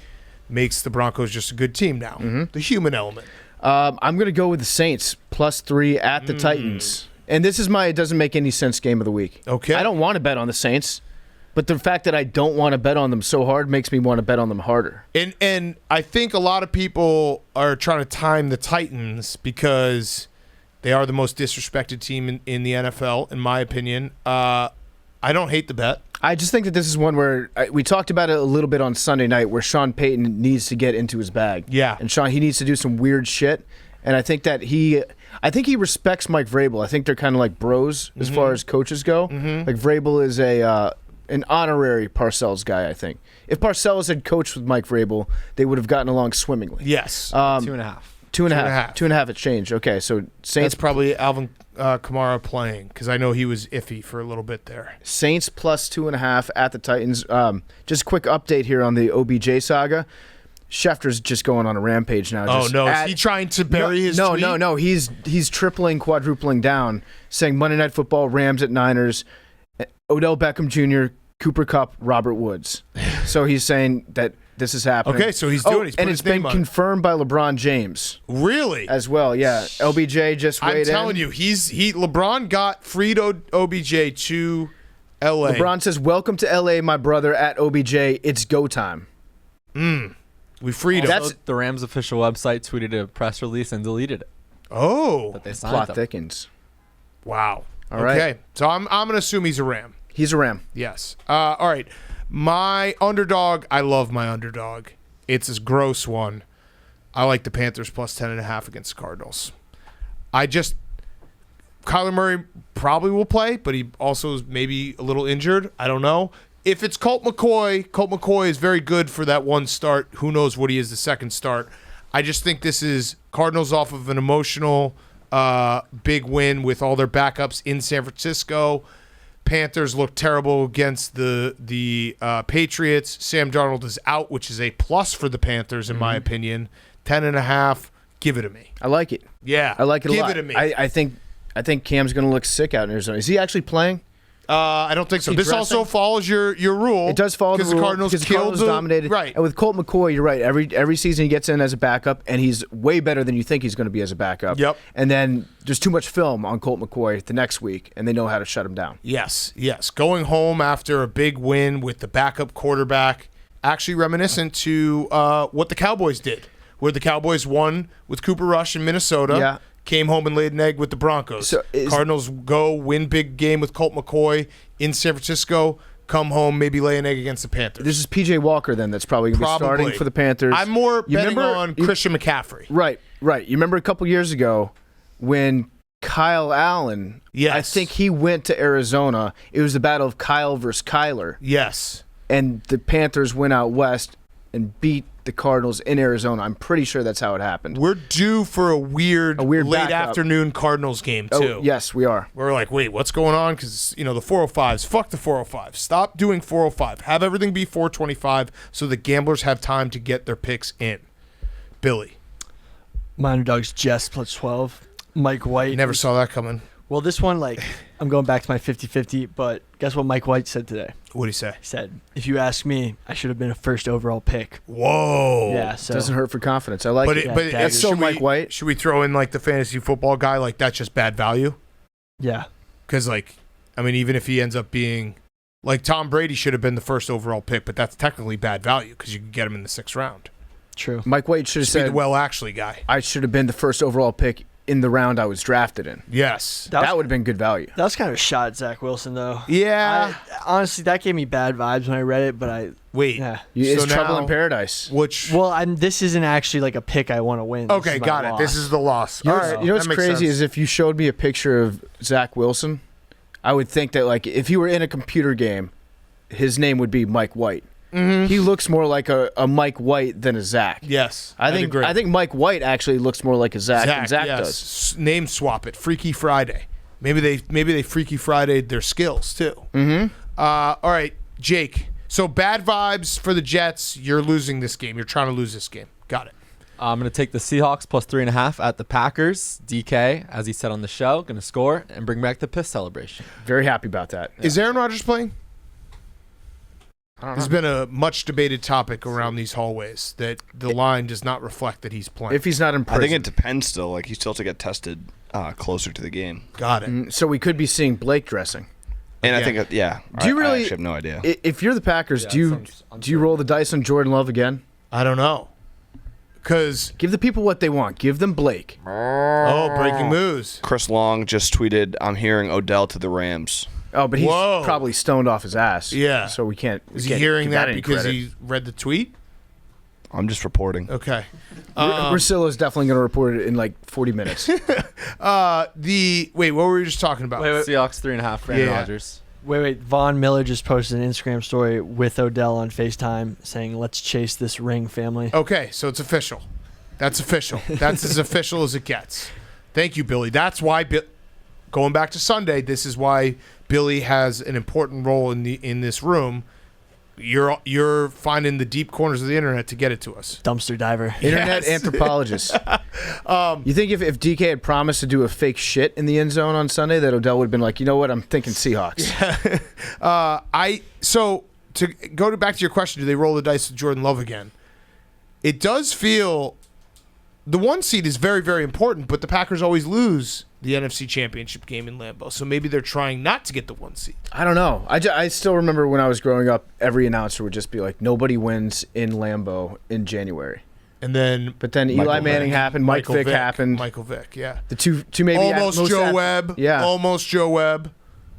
makes the Broncos just a good team now. Mm-hmm. The human element. I'm going to go with the Saints plus 3 at the Titans. And this is my it doesn't make any sense game of the week. Okay. I don't want to bet on the Saints. But the fact that I don't want to bet on them so hard makes me want to bet on them harder. And I think a lot of people are trying to time the Titans because they are the most disrespected team in the NFL, in my opinion. I don't hate the bet. I just think that this is one where we talked about it a little bit on Sunday night where Sean Payton needs to get into his bag. Yeah. And he needs to do some weird shit. And I think that he respects Mike Vrabel. I think they're kind of like bros as far as coaches go. Mm-hmm. Like Vrabel is an honorary Parcells guy, I think. If Parcells had coached with Mike Vrabel, they would have gotten along swimmingly. Yes. 2.5. 2.5. 2.5 at change. Okay, so Saints. That's probably Alvin Kamara playing because I know he was iffy for a little bit there. Saints plus 2.5 at the Titans. Just a quick update here on the OBJ saga. Schefter's just going on a rampage now. Is he trying to bury his tweet? No. He's tripling, quadrupling down, saying Monday Night Football, Rams at Niners, Odell Beckham Jr., Cooper Kupp, Robert Woods. So he's saying that this is happening. Okay, so he's doing it. And it's been confirmed by LeBron James. Really? As well, yeah. LBJ just weighed in. I'm telling you, LeBron got freed OBJ to L.A. LeBron says, "Welcome to L.A., my brother, at OBJ. It's go time." We freed him. Also, the Rams official website tweeted a press release and deleted it. Oh. That they signed Plot them. thickens. Wow. All right. Okay, so I'm going to assume he's a Ram. He's a Ram. Yes. All right. My underdog, I love my underdog. It's a gross one. I like the Panthers plus 10.5 against the Cardinals. Kyler Murray probably will play, but he also is maybe a little injured. I don't know. If it's Colt McCoy is very good for that one start. Who knows what he is the second start. I just think this is Cardinals off of an emotional big win with all their backups in San Francisco. Panthers look terrible against the Patriots. Sam Darnold is out, which is a plus for the Panthers in my opinion. 10.5. Give it to me. I like it. Yeah. I like it a Give lot. it to me. I think Cam's going to look sick out in Arizona. Is he actually playing? I don't think so. He This dressing? also follows your rule. It does follow the rule because the Cardinals because the killed Cardinals dominated. Right. And with Colt McCoy, you're right. Every season he gets in as a backup, and he's way better than you think he's going to be as a backup. Yep. And then there's too much film on Colt McCoy the next week, and they know how to shut him down. Yes. Going home after a big win with the backup quarterback, actually reminiscent to what the Cowboys did, where the Cowboys won with Cooper Rush in Minnesota. Yeah. Came home and laid an egg with the Broncos. So Cardinals go win big game with Colt McCoy in San Francisco. Come home, maybe lay an egg against the Panthers. This is P.J. Walker then that's probably going to be starting for the Panthers. I'm more You betting remember- on Christian McCaffrey. Right. You remember a couple years ago when Kyle Allen, Yes. I think he went to Arizona. It was the battle of Kyle versus Kyler, Yes. and the Panthers went out west and beat the Cardinals in Arizona. I'm pretty sure that's how it happened. We're due for a weird late backup. afternoon Cardinals game, too. Oh, yes, we are. We're like, wait, what's going on? Because, the 405s, fuck the 405. Stop doing 405. Have everything be 425 so the gamblers have time to get their picks in. Billy. My underdog's Jets plus 12. Mike White. Never saw that coming. Well, this one, I'm going back to my 50-50, but guess what Mike White said today? What'd he say? He said, if you ask me, I should have been a first overall pick. Whoa. Yeah, so Doesn't hurt for confidence. I like But it. That's so should Mike White. Should we throw in the fantasy football guy? That's just bad value? yeah. Because even if he ends up being Tom Brady should have been the first overall pick, but that's technically bad value because you can get him in the 6th round. True. Mike White should have Be the said, actually guy. I should have been the first overall pick in the round I was drafted in. Yes. That would have been good value. That was kind of a shot at Zach Wilson, though. Yeah. Honestly, that gave me bad vibes when I read it, but Wait. yeah. It's So trouble now- in paradise. Which. Well, this isn't actually a pick I want to win. This Okay, is my got it. loss. This is the loss. You know, All what's- right. you know what's That makes crazy sense. is if you showed me a picture of Zach Wilson, I would think that if he were in a computer game, his name would be Mike White. Mm-hmm. He looks more like a Mike White than a Zach. Yes. I I'd agree. think Mike White actually looks more like a Zach than Zach yes. does. Name swap it. Freaky Friday. Maybe they Freaky Friday'd their skills too. Mm-hmm. All right, Jake. So bad vibes for the Jets. You're losing this game. You're trying to lose this game. Got it. I'm going to take the Seahawks plus 3.5 at the Packers. DK, as he said on the show, going to score and bring back the piss celebration. Very happy about that. Is Aaron Rodgers playing? I don't There's know. been a much debated topic around these hallways that the line does not reflect that he's playing. If he's not in I prison. think it depends still. You still have to get tested closer to the game. Got it. So we could be seeing Blake dressing. And I Again. think, yeah. Do you I really- actually have no idea. If you're the Packers, Yeah, do you sounds do you roll the dice on Jordan Love again? I don't know. Because, Give the people what they want. Give them Blake. breaking news. Chris Long just tweeted, I'm hearing Odell to the Rams. Oh, but he's Whoa. probably stoned off his ass. Yeah. So we can't. Is we he can't hearing give that any because credit. he read the tweet? I'm just reporting. Okay. Russillo's definitely going to report it in 40 minutes. Wait, what were we just talking about? Seahawks 3.5 for Aaron Yeah. Rodgers. Wait. Von Miller just posted an Instagram story with Odell on FaceTime saying, let's chase this ring, family. Okay, so it's official. That's official. That's as official as it gets. Thank you, Billy. That's why, going back to Sunday, this is why Billy has an important role in this room. You're finding the deep corners of the internet to get it to us. Dumpster diver. Internet Yes. anthropologist. You think if DK had promised to do a fake shit in the end zone on Sunday, that Odell would have been like, you know what, I'm thinking Seahawks. So to go back to your question, do they roll the dice with Jordan Love again? It does feel the 1 seed is very, very important, but the Packers always lose the NFC Championship game in Lambeau, so maybe they're trying not to get the 1 seed. I don't know. I still remember when I was growing up, every announcer would just be like, nobody wins in Lambeau in January. And then But then Eli Manning happened, Mike Vick happened. Michael Vick, yeah. The two maybe Almost most Joe Webb. Yeah. Almost Joe Webb.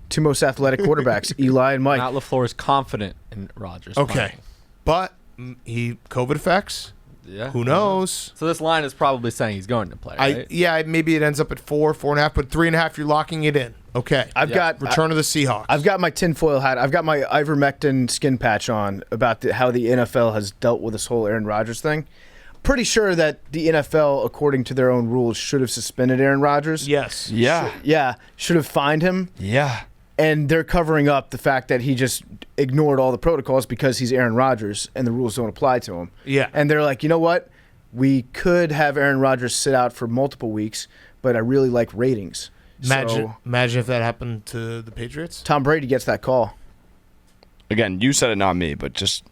two most athletic quarterbacks, Eli and Mike. Matt LaFleur is confident in Rodgers. Okay. playing. But COVID effects. Yeah. Who knows? So this line is probably saying he's going to play, right? Maybe it ends up at 4.5, but 3.5, you're locking it in. Okay. I've got Return of the Seahawks. I've got my tinfoil hat. I've got my ivermectin skin patch on about how the NFL has dealt with this whole Aaron Rodgers thing. Pretty sure that the NFL, according to their own rules, should have suspended Aaron Rodgers. Yes. Yeah. Should have fined him. Yeah. And they're covering up the fact that he just ignored all the protocols because he's Aaron Rodgers and the rules don't apply to him. Yeah. And they're like, you know what? we could have Aaron Rodgers sit out for multiple weeks, but I really like ratings. Imagine if that happened to the Patriots. Tom Brady gets that call. Again, you said it, not me, but just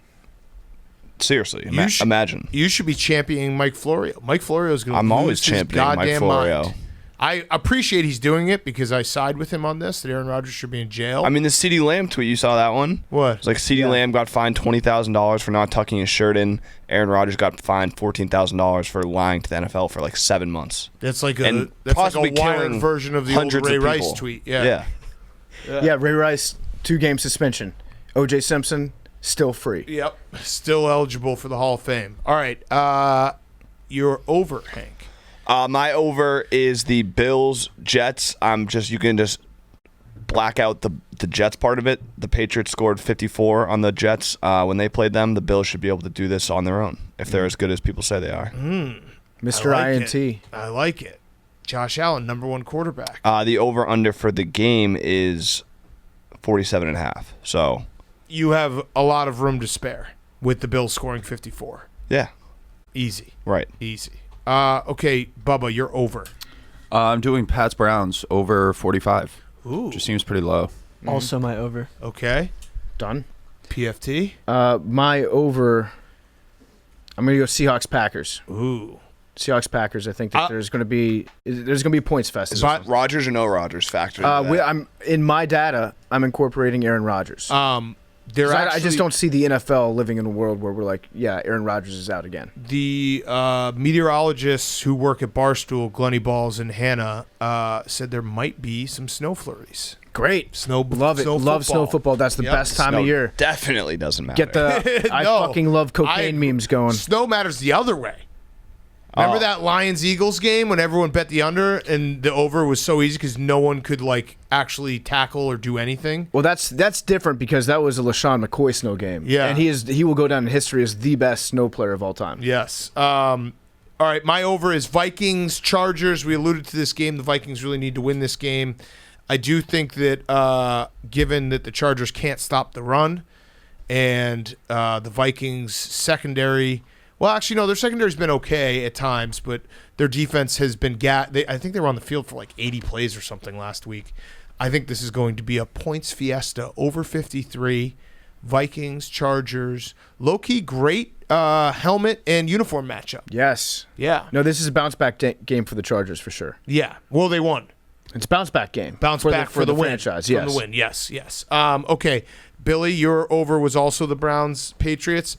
seriously, imagine. You should be championing Mike Florio. Mike Florio is going to I'm lose always his championing Mike goddamn Florio. mind. I appreciate he's doing it because I side with him on this, that Aaron Rodgers should be in jail. I mean, the CeeDee Lamb tweet, you saw that one? What? It's like CeeDee Lamb got fined $20,000 for not tucking his shirt in. Aaron Rodgers got fined $14,000 for lying to the NFL for like 7 months. That's like And a possibly wired killing version of the old hundreds Ray of Rice people. tweet. Yeah. Yeah, Ray Rice, 2-game suspension. O.J. Simpson, still free. Yep. Still eligible for the Hall of Fame. All right. You're over, Hank. My over is the Bills-Jets. You can just black out the Jets part of it. The Patriots scored 54 on the Jets when they played them. The Bills should be able to do this on their own if they're as good as people say they are. Mr. INT. I like it. Josh Allen, number 1 quarterback. The over-under for the game is 47.5. So You have a lot of room to spare with the Bills scoring 54. yeah, Easy. right. Easy. Okay, Bubba, you're over. I'm doing Pats Browns over 45. Ooh. Just seems pretty low. Also my over. Okay. Done. PFT. My over, I'm going to go Seahawks-Packers. Ooh. Seahawks-Packers, I think that there's going to be points fest. Is Rodgers or no Rodgers factor into that? I'm in my data, I'm incorporating Aaron Rodgers. I just don't see the NFL living in a world where we're like, yeah, Aaron Rodgers is out again. The meteorologists who work at Barstool, Glenny Balls and Hannah, said there might be some snow flurries. Great. Love it. Love snow football. That's the best time of year. Definitely doesn't matter. Get the I fucking love cocaine memes going. Snow matters the other way. Remember that Lions-Eagles game when everyone bet the under and the over was so easy because no one could actually tackle or do anything? Well, that's different because that was a LaShawn McCoy snow game. Yeah. And he will go down in history as the best snow player of all time. Yes. All right, my over is Vikings-Chargers. We alluded to this game. The Vikings really need to win this game. I do think that given that the Chargers can't stop the run and the Vikings secondary – well, actually, no, their secondary's been okay at times, but their defense has been I think they were on the field for 80 plays or something last week. I think this is going to be a points fiesta over 53. Vikings, Chargers, low-key great helmet and uniform matchup. Yes. Yeah. No, this is a bounce-back game for the Chargers for sure. Yeah. Well, they won. It's a bounce-back game. Bounce back for the win. Franchise, yes. For the win, yes. Okay, Billy, your over was also the Browns-Patriots.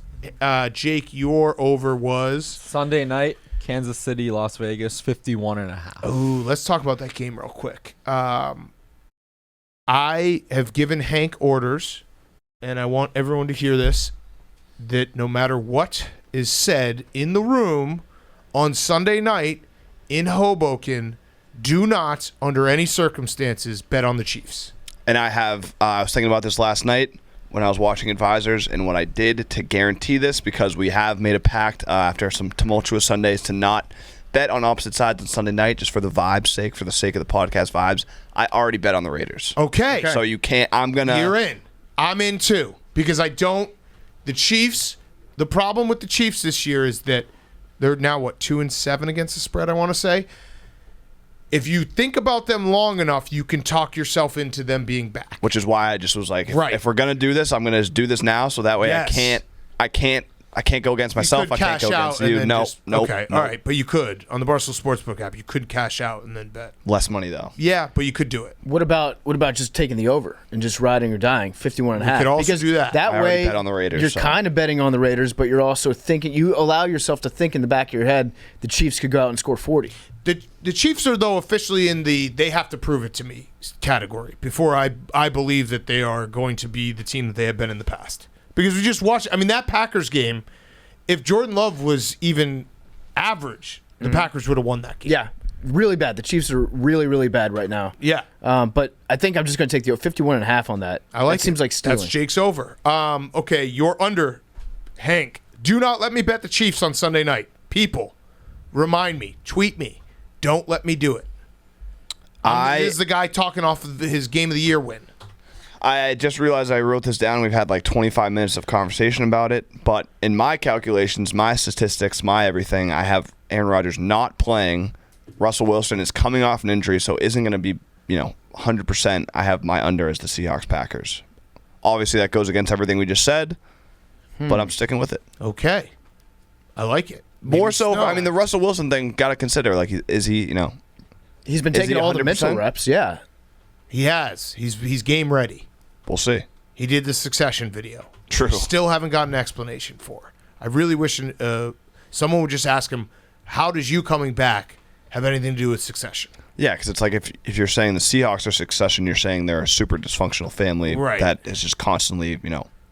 Jake, your over was Sunday night, Kansas City, Las Vegas, 51.5. Ooh, let's talk about that game real quick. I have given Hank orders, and I want everyone to hear this, that no matter what is said in the room on Sunday night in Hoboken, do not, under any circumstances, bet on the Chiefs. And I was thinking about this last night when I was watching Advisors, and what I did to guarantee this, because we have made a pact after some tumultuous Sundays to not bet on opposite sides on Sunday night, just for the vibe's sake, for the sake of the podcast vibes. I already bet on the Raiders. Okay. So you can't. You're in. I'm in too, because the Chiefs. The problem with the Chiefs this year is that they're now 2-7 against the spread, I want to say. If you think about them long enough, you can talk yourself into them being back. Which is why I just was like, right. if we're gonna do this, I'm gonna do this now, so that way yes. I can't go against myself. I can't go against you. Nope. Okay. All right, but you could on the Barstool Sportsbook app. You could cash out and then bet. Less money though. Yeah, but you could do it. What about just taking the over and just riding or dying 51.5? You could also do that. That I way, already bet on the Raiders, you're so. kind of betting on the Raiders, but you're also thinking. You allow yourself to think in the back of your head the Chiefs could go out and score 40. The Chiefs are, though, officially in the they have to prove it to me category before I believe that they are going to be the team that they have been in the past. Because we just watched, that Packers game, if Jordan Love was even average, the Packers would have won that game. Yeah, really bad. The Chiefs are really, really bad right now. Yeah. But I think I'm just going to take the 51.5 on that. I like it. Seems like stealing. That's Jake's over. Okay, you're under. Hank, do not let me bet the Chiefs on Sunday night. People, remind me, tweet me. Don't let me do it. This is the guy talking off of his Game of the Year win. I just realized I wrote this down. We've had like 25 minutes of conversation about it. But in my calculations, my statistics, my everything, I have Aaron Rodgers not playing. Russell Wilson is coming off an injury, so isn't going to be, 100%. I have my under as the Seahawks-Packers. Obviously, that goes against everything we just said, but I'm sticking with it. Okay. I like it. More Maybe so, snow. the Russell Wilson thing, got to consider, like, is he, He's been Is taking he all the 100%? mental reps, yeah. He has. He's game ready. we'll see. He did the Succession video. True. Still haven't gotten an explanation for. I really wish someone would just ask him, how does you coming back have anything to do with Succession? Yeah, because it's like if you're saying the Seahawks are Succession, you're saying they're a super dysfunctional family Right. that is just constantly,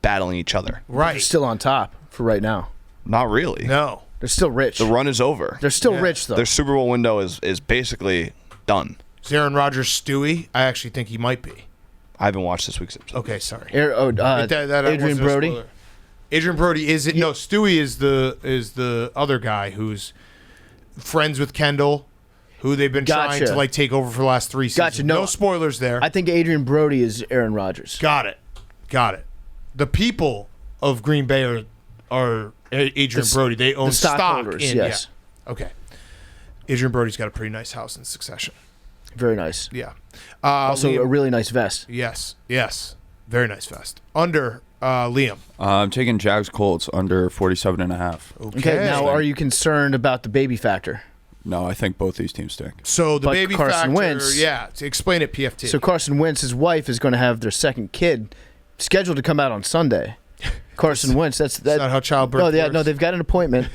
battling each other. They're Right. still on top for right now. Not really. No. They're still rich. The run is over. They're still Yeah. rich, though. Their Super Bowl window is basically done. Is Aaron Rodgers Stewie? I actually think he might be. I haven't watched this week's episode. Okay, sorry. Adrian wasn't a Brody. spoiler. Adrian Brody is it? No, Stewie is the other guy who's friends with Kendall, who they've been trying Gotcha. to take over for the last 3 seasons. Gotcha, no. No spoilers there. I think Adrian Brody is Aaron Rodgers. Got it. The people of Green Bay are Adrian Brody. They own the stock stockholders, in. yes. Yeah. Okay. Adrian Brody's got a pretty nice house in Succession. Very nice. Yeah. Also, Liam- a really nice vest. Yes. Very nice vest. Under Liam. I'm taking Jags Colts under 47.5. Okay, now are you concerned about the baby factor? No, I think both these teams stink. So the But baby Carson factor, Wentz- yeah. To explain it, PFT. So Carson Wentz's wife is going to have their second kid scheduled to come out on Sunday. Carson Wentz, that's That's not how childbirth No, yeah, works. no, they've got an appointment.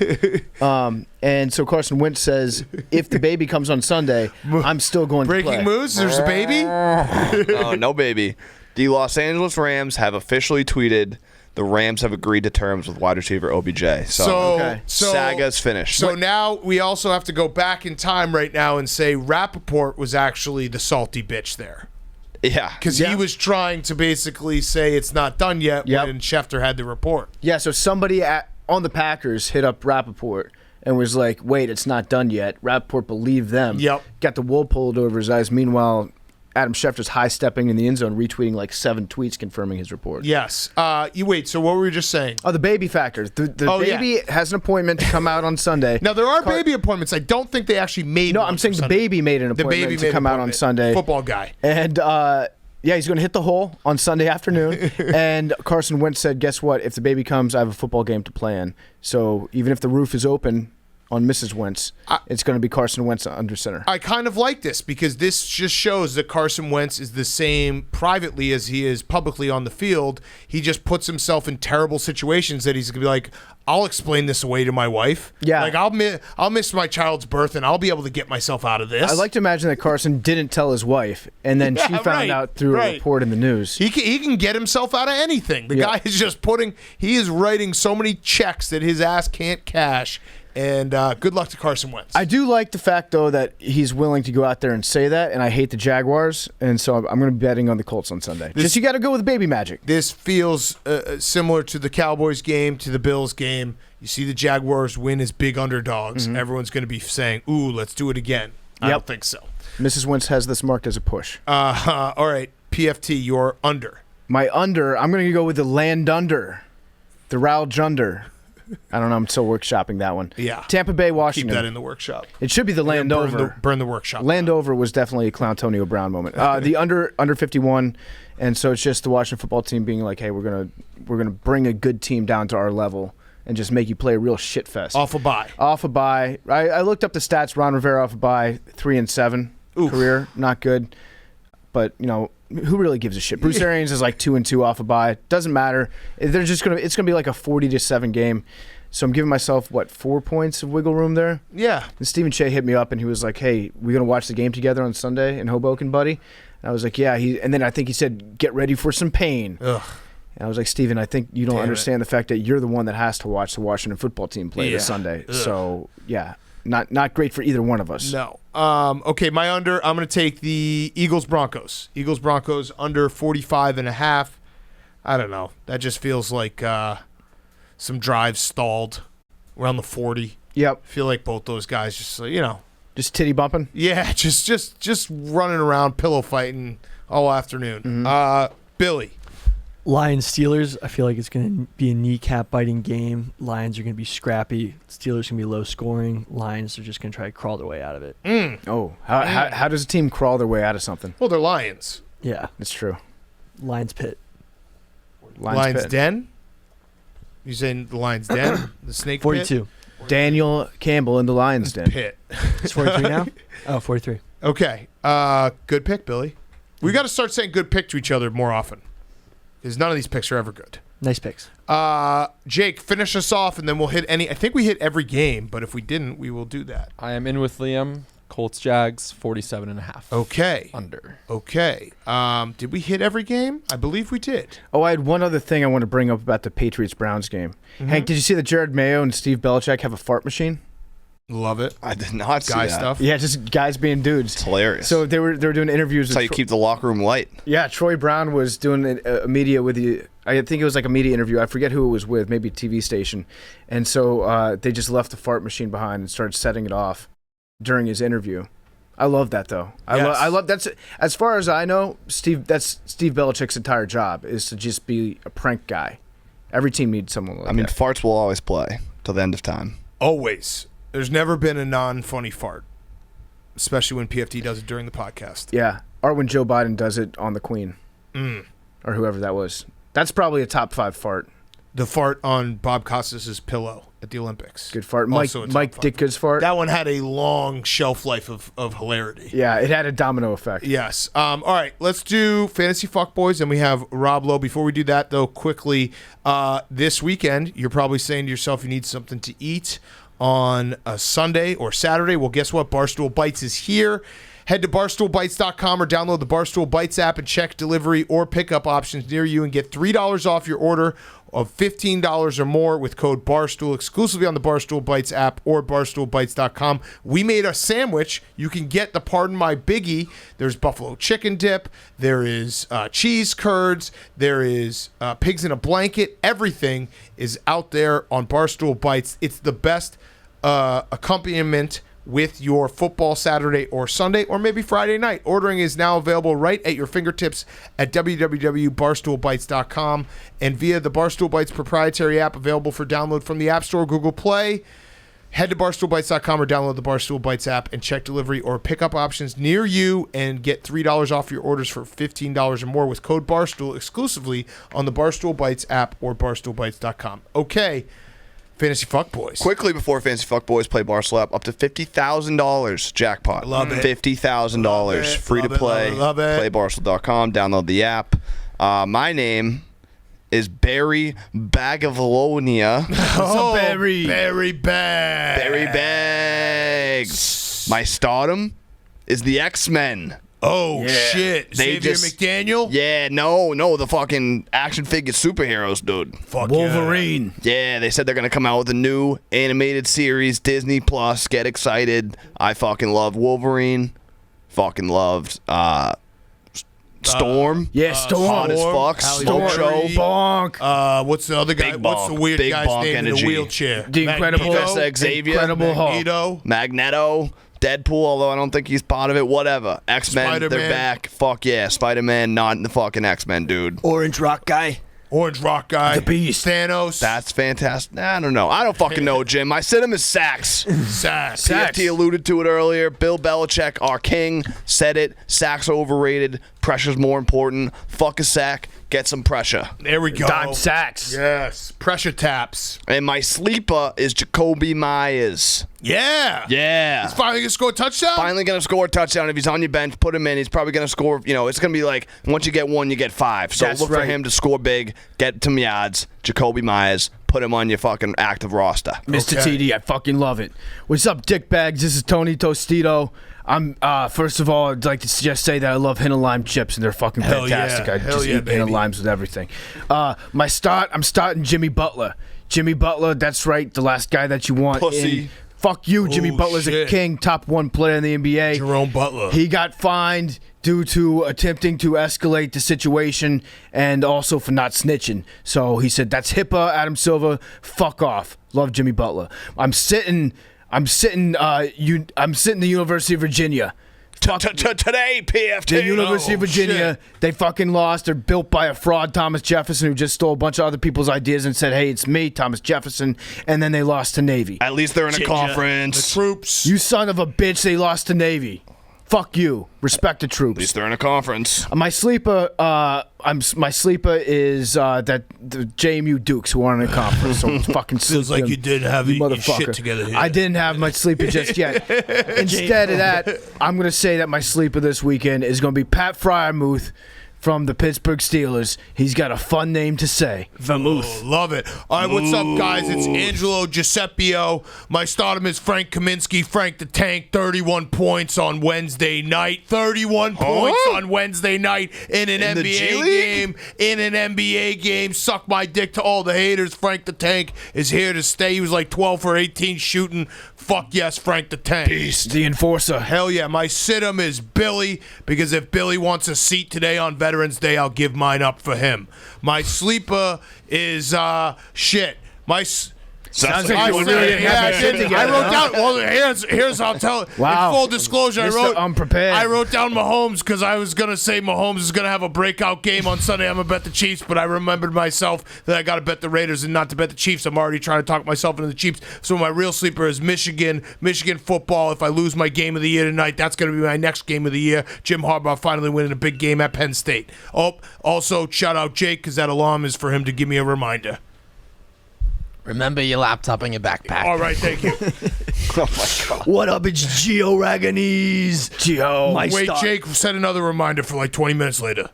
And so Carson Wentz says, if the baby comes on Sunday, I'm still going to Breaking play. moves. There's a baby. Oh, no, baby. The Los Angeles Rams have officially tweeted the Rams have agreed to terms with wide receiver OBJ. Okay. Saga's finished. So now we also have to go back in time right now and say Rappaport was actually the salty bitch there. yeah. Because he was trying to basically say it's not done yet Yep. when Schefter had the report. Yeah, so somebody on the Packers hit up Rappaport and was like, wait, it's not done yet. Rappaport believed them. Yep. Got the wool pulled over his eyes. Meanwhile, Adam Schefter's high-stepping in the end zone, retweeting like 7 tweets confirming his report. Yes. You wait. So what were we just saying? Oh, the baby factor. The baby has an appointment to come out on Sunday. Now there are baby appointments. I don't think they actually made. No, one I'm for saying the Sunday. baby made an The appointment baby to made come an out on appointment. Sunday. Football guy. And yeah, he's going to hit the hole on Sunday afternoon. And Carson Wentz said, guess what? If the baby comes, I have a football game to play in. So even if the roof is open on Mrs. Wentz, it's going to be Carson Wentz under center. I kind of like this because this just shows that Carson Wentz is the same privately as he is publicly on the field. He just puts himself in terrible situations that he's going to be like, I'll explain this away to my wife. Yeah. Like, I'll miss my child's birth and I'll be able to get myself out of this. I like to imagine that Carson didn't tell his wife, and then she Yeah, found right, out through a right. report in the news. He can get himself out of anything. The Yeah. guy is just he is writing so many checks that his ass can't cash. And good luck to Carson Wentz. I do like the fact, though, that he's willing to go out there and say that, and I hate the Jaguars, and so I'm going to be betting on the Colts on Sunday. Just you got to go with baby magic. This feels similar to the Cowboys game, to the Bills game. You see the Jaguars win as big underdogs. Mm-hmm. Everyone's going to be saying, ooh, let's do it again. I Yep. don't think so. Mrs. Wentz has this marked as a push. All right, PFT, you're under. My under, I'm going to go with the land under, the Raul Junder. I don't know. I'm still workshopping that one. Yeah. Tampa Bay, Keep Washington. that in the workshop. It should be the land over. Burn the workshop. Landover was definitely a Clowntonio Brown moment. The under 51, and so it's just the Washington football team being like, hey, we're gonna bring a good team down to our level and just make you play a real shit fest. Off a bye. Off a bye. I looked up the stats. Ron Rivera off a bye, 3-7 Oof. career, not good. But who really gives a shit? Bruce Arians is like 2-2 off a bye. Doesn't matter. It's gonna be like a 40-7 game. So I'm giving myself 4 points of wiggle room there. Yeah. And Stephen Shea hit me up and he was like, "Hey, we gonna watch the game together on Sunday in Hoboken, buddy?" And I was like, "Yeah." And then I think he said, "Get ready for some pain." Ugh. And I was like, "Steven, I think you don't Damn understand the fact that you're the one that has to watch the Washington football team play this Sunday." Ugh. So yeah, not great for either one of us. No. Okay, my under, I'm going to take the Eagles-Broncos. Eagles-Broncos under 45.5. I don't know. That just feels like some drives stalled around the 40. Yep. I feel like both those guys just, Just titty bumping. yeah, just running around, pillow fighting all afternoon. Billy. Lions Steelers. I feel like it's going to be a kneecap biting game. Lions are going to be scrappy. Steelers going to be low scoring. Lions are just going to try to crawl their way out of it. Oh, how does a team crawl their way out of something? Well, they're Lions. Yeah, It's true. Lions pit. Lions pit. Den? You saying the Lions Den? The snake 42. Daniel Campbell in the Lions Den. pit? It's 43 now? Oh, 43. Okay. Good pick, Billy. We got to start saying good pick to each other more often. Because none of these picks are ever good. Nice picks. Jake, finish us off, and then we'll hit any. I think we hit every game, but if we didn't, we will do that. I am in with Liam. Colts Jags 47.5. Okay. Under. Okay. Did we hit every game? I believe we did. Oh, I had one other thing I want to bring up about the Patriots-Browns game. Hank, did you see that Jared Mayo and Steve Belichick have a fart machine? Love it. I did not see Guy that. stuff. Yeah, just guys being dudes. It's hilarious. So they were doing interviews. That's how you keep the locker room light. Yeah, Troy Brown was doing a media with the. I think it was like a media interview. I forget who it was with, maybe a TV station. And so they just left the fart machine behind and started setting it off during his interview. I love that though. Yes. I love that's as far as I know, that's Steve Belichick's entire job is to just be a prank guy. Every team needs someone like that. I mean, farts will always play till the end of time. Always. There's never been a non-funny fart, especially when PFT does it during the podcast. Yeah, or when Joe Biden does it on the Queen, or whoever that was. That's probably a top 5 fart. The fart on Bob Costas' pillow at the Olympics. Good fart. Mike Also a top 5 Ditka's fart. That one had a long shelf life of hilarity. Yeah, it had a domino effect. Yes. All right, let's do Fantasy Fuckboys, and we have Rob Lowe. Before we do that, though, quickly, this weekend, you're probably saying to yourself you need something to eat on a Sunday or Saturday. Well, guess what? Barstool Bites is here. Head to barstoolbites.com or download the Barstool Bites app and check delivery or pickup options near you and get $3 off your order of $15 or more with code Barstool exclusively on the Barstool Bites app or barstoolbites.com. We made a sandwich. You can get the Pardon My Biggie. There's buffalo chicken dip. There is cheese curds. There is pigs in a blanket. Everything is out there on Barstool Bites. It's the best accompaniment with your football Saturday or Sunday or maybe Friday night. Ordering is now available right at your fingertips at www.barstoolbites.com and via the Barstool Bites proprietary app available for download from the App Store, Google Play. Head to barstoolbites.com or download the Barstool Bites app and check delivery or pickup options near you and get $3 off your orders for $15 or more with code Barstool exclusively on the Barstool Bites app or barstoolbites.com. Okay. Fantasy Fuckboys. Quickly before Fantasy Fuckboys play Barstool app, up to $50,000 jackpot. Love it. $50,000. Free to play. Love it. Playbarstool.com. Download the app. My name is Barry Bagavalonia. Oh, Barry? Barry Bag. Barry Bags. My stardom is the X-Men. Oh, shit. They Xavier just- McDaniel? Yeah, no, the fucking action figure superheroes, dude. Fuck Wolverine. Yeah, they said they're gonna come out with a new animated series, Disney Plus. Get excited! I fucking love Wolverine. Fucking loved Storm. Yeah, Storm. Hot as fuck. Halle Smoke Berry. show. Bonk. What's the other guy? Big What's the bonk. weird Big guy's bonk name in energy. the wheelchair? The Incredible Professor Xavier. Incredible Hulk. Magneto. Magneto. Deadpool, although I don't think he's part of it. Whatever. X-Men, Spider-Man. they're back. Fuck yeah. Spider-Man, not in the fucking X-Men, dude. Orange Rock guy. Orange Rock guy. The Beast. Thanos. That's fantastic. I don't know. I don't fucking know, Jim. I said him as Sacks. Sax. PFT alluded to it earlier. Bill Belichick, our king, said it. Sacks overrated. Pressure's more important. Fuck a sack. Get some pressure. There we go. Dime sacks. Yes. Pressure taps. And my sleeper is Jacoby Myers. Yeah. Yeah. He's finally going to score a touchdown? Finally going to score a touchdown. If he's on your bench, put him in. He's probably going to score. It's going to be like once you get one, you get 5. So That's look for right. him to score big, get some yards. Jacoby Myers, put him on your fucking active roster. Mr. Okay. TD, I fucking love it. What's up, dickbags? This is Tony Tostito. I'm first of all, I'd like to just say that I love Hint of Lime chips and they're fucking Hell fantastic. yeah. I Hell just yeah, eat Hint of baby. Limes with everything. I'm starting Jimmy Butler. Jimmy Butler, that's right, the last guy that you want. Pussy. Fuck you, Jimmy Oh, Butler's shit. a king, top 1 player in the NBA. Jerome Butler. He got fined due to attempting to escalate the situation and also for not snitching. So he said, that's HIPAA, Adam Silver, fuck off. Love Jimmy Butler. I'm sitting the University of Virginia. Today, PFT. The University of Virginia, they fucking lost. They're built by a fraud, Thomas Jefferson, who just stole a bunch of other people's ideas and said, hey, it's me, Thomas Jefferson. And then they lost to Navy. At least they're in a conference. The troops. You son of a bitch, they lost to Navy. Fuck you. Respect the troops. At least they're in a conference. My sleeper, my sleeper is that the JMU Dukes who aren't in a conference. So it's fucking Feels like you didn't have your shit together here. I didn't have my sleeper just yet. Instead of that, I'm gonna say that my sleeper this weekend is gonna be Pat Fryermuth from the Pittsburgh Steelers. He's got a fun name to say. Vermouth. Love it. All right, what's up, guys? It's Angelo Giuseppio. My stardom is Frank Kaminsky. Frank the Tank, 31 points on Wednesday night. 31 points on Wednesday night in an NBA game. In an NBA game. Suck my dick to all the haters. Frank the Tank is here to stay. He was like 12 for 18 shooting. Fuck yes, Frank the Tank. Beast. The enforcer. Hell yeah. My sit-em is Billy, because if Billy wants a seat today on Veterans Day, I'll give mine up for him. My sleeper is shit. Sounds like you really didn't have that shit together. I wrote down. Well, here's how I'll tell it. Wow. In full disclosure, Mr. Unprepared. I wrote down Mahomes because I was gonna say Mahomes is gonna have a breakout game on Sunday. I'm gonna bet the Chiefs, but I remembered myself that I gotta bet the Raiders and not to bet the Chiefs. I'm already trying to talk myself into the Chiefs. So my real sleeper is Michigan football. If I lose my game of the year tonight, that's gonna be my next game of the year. Jim Harbaugh finally winning a big game at Penn State. Oh, also shout out Jake, because that alarm is for him to give me a reminder. Remember your laptop and your backpack. All right, thank you. Oh my God. What up? It's Gio Raganese. Gio. Wait, Jake, set another reminder for like 20 minutes later.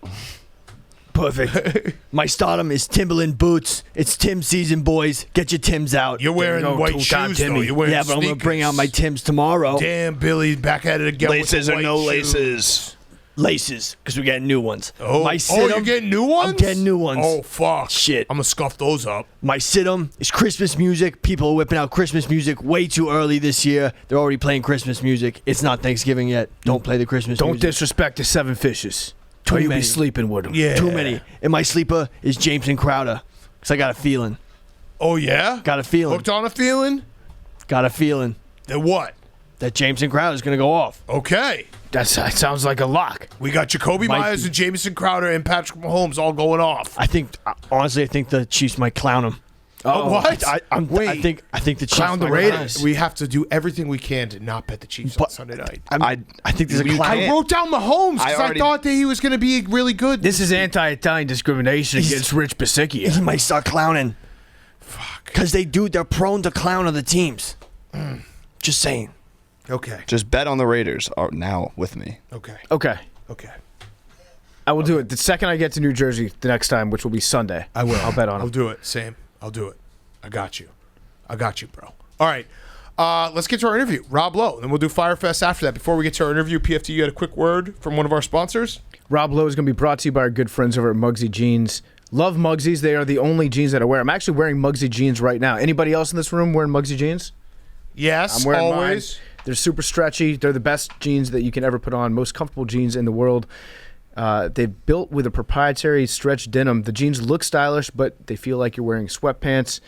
Perfect. My stardom is Timberland boots. It's Tim season, boys. Get your Tims out. You're wearing go, white two-time shoes, though. Timmy. You're wearing Yeah, but I'm going to bring out my sneakers. Tims tomorrow. Damn, Billy, back at it again. Laces with or the no white shoes. Laces, because we're getting new ones. Oh, My sit-em, you're getting new ones? I'm getting new ones. Oh, fuck. Shit. I'm going to scuff those up. My sit-em is Christmas music. People are whipping out Christmas music way too early this year. They're already playing Christmas music. It's not Thanksgiving yet. Don't play the Christmas Don't music. disrespect the seven fishes. Too Or you many. be sleeping with them. Yeah. Too many. And my sleeper is Jameson Crowder. Because I got a feeling. Oh, yeah? Got a feeling. Hooked on a feeling? Got a feeling Then what? that Jameson Crowder is going to go off. Okay. That sounds like a lock. We got Jacoby Might Myers be. and Jamison Crowder and Patrick Mahomes all going off. Honestly, I think the Chiefs might clown him. Oh, what? I think the Chiefs Clown the might Raiders. clown. We have to do everything we can to not bet the Chiefs on But- Sunday night. I think there's a You clown. I wrote down Mahomes because I already- thought that he was going to be really good. This is anti-Italian discrimination against Rich He Basicchia. might start clowning. Fuck. Because they're prone to clown other teams. Just saying. Okay. Just bet on the Raiders now with me. Okay. Okay. Okay. I will do it. The second I get to New Jersey the next time, which will be Sunday, I will. I'll bet on I'll him. do it. Same. I'll do it. I got you. Bro. All right. Let's get to our interview. Rob Lowe. Then we'll do Firefest after that. Before we get to our interview, PFT, you had a quick word from one of our sponsors? Rob Lowe is going to be brought to you by our good friends over at Muggsy Jeans. Love Muggsy's. They are the only jeans that I wear. I'm actually wearing Muggsy jeans right now. Anybody else in this room wearing Muggsy jeans? Yes, I'm wearing always. mine. They're super stretchy. They're the best jeans that you can ever put on. Most comfortable jeans in the world. They're built with a proprietary stretch denim. The jeans look stylish, but they feel like you're wearing sweatpants.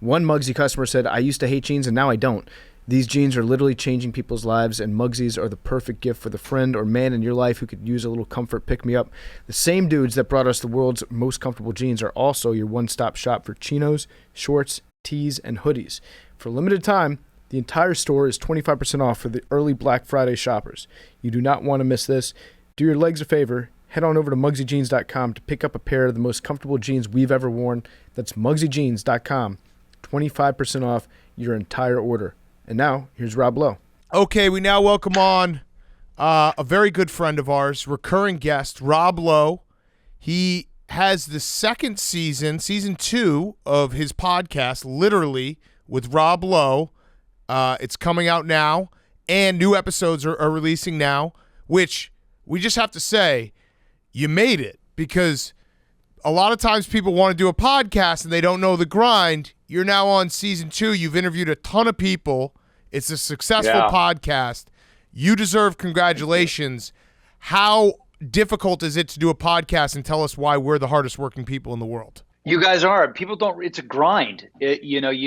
One Muggsy customer said, I used to hate jeans and now I don't. These jeans are literally changing people's lives, and Muggsy's are the perfect gift for the friend or man in your life who could use a little comfort pick-me-up. The same dudes that brought us the world's most comfortable jeans are also your one-stop shop for chinos, shorts, tees, and hoodies. For a limited time, the entire store is 25% off for the early Black Friday shoppers. You do not want to miss this. Do your legs a favor. Head on over to MuggsyJeans.com to pick up a pair of the most comfortable jeans we've ever worn. That's MuggsyJeans.com. 25% off your entire order. And now, here's Rob Lowe. Okay, we now welcome on a very good friend of ours, recurring guest, Rob Lowe. He has the second season 2 of his podcast, literally, with Rob Lowe. It's coming out now, and new episodes are releasing now, which we just have to say, you made it, because a lot of times people want to do a podcast and they don't know the grind. You're now on season 2. You've interviewed a ton of people. It's a successful podcast. You deserve congratulations. How difficult is it to do a podcast, and tell us why we're the hardest working people in the world? You guys are. People don't. It's a grind. You don't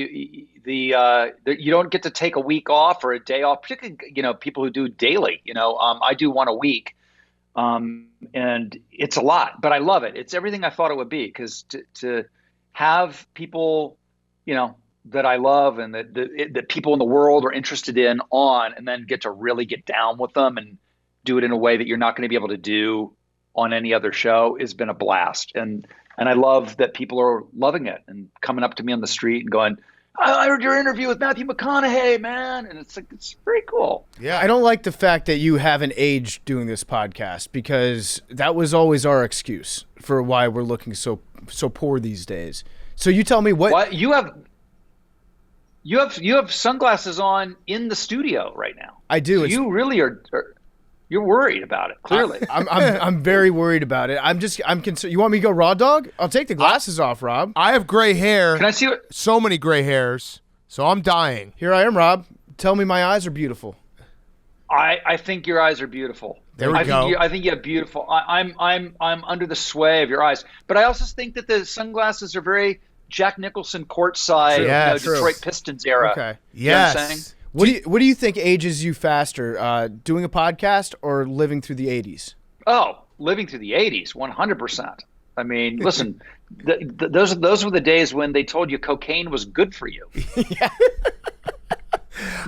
get to take a week off or a day off. Particularly, people who do daily. I do one a week, and it's a lot. But I love it. It's everything I thought it would be. Because to have people, that I love and that people in the world are interested in on, and then get to really get down with them and do it in a way that you're not going to be able to do on any other show has been a blast. And I love that people are loving it and coming up to me on the street and going, I heard your interview with Matthew McConaughey, man. And it's very cool. Yeah. I don't like the fact that you haven't aged doing this podcast, because that was always our excuse for why we're looking so poor these days. So you tell me what you have sunglasses on in the studio right now. I do. So you really are you're worried about it, clearly. I'm very worried about it. I'm concerned. You want me to go raw dog? I'll take the glasses off, Rob. I have gray hair. Can I see what? So many gray hairs. So I'm dying. Here I am, Rob. Tell me my eyes are beautiful. I think your eyes are beautiful. There we go. I think you have beautiful. I'm under the sway of your eyes, but I also think that the sunglasses are very Jack Nicholson courtside, Yes. Detroit Pistons era. Okay. You know what I'm Yes. saying? What do you think ages you faster, doing a podcast or living through the 80s? Oh, living through the 80s, 100%. I mean, listen, those were the days when they told you cocaine was good for you.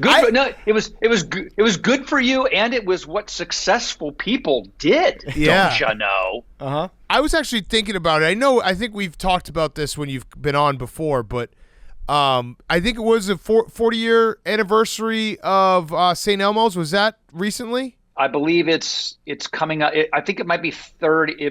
It was good for you, and it was what successful people did. Yeah. Don't you know? Uh-huh. I was actually thinking about it. I think we've talked about this when you've been on before, but I think it was a 40-year anniversary of St. Elmo's. Was that recently? I believe it's coming up. I think it might be 30.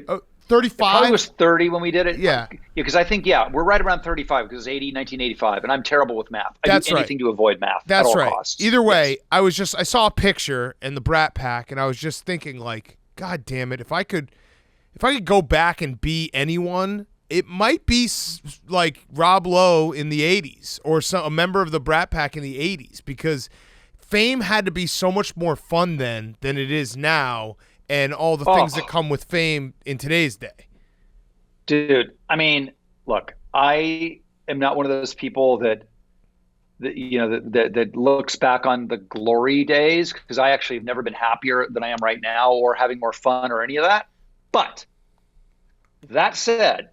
35? It probably was 30 when we did it. Yeah. Because I think, we're right around 35 because it's 1985, and I'm terrible with math. I do anything to avoid math at all costs. Either way, yes. I saw a picture in the Brat Pack, and I was just thinking, like, God damn it, if I could go back and be anyone, it might be like Rob Lowe in the 80s or a member of the Brat Pack in the 80s, because fame had to be so much more fun then than it is now, and all the things that come with fame in today's day. Dude, I mean, look, I am not one of those people that looks back on the glory days, because I actually have never been happier than I am right now or having more fun or any of that. But that said,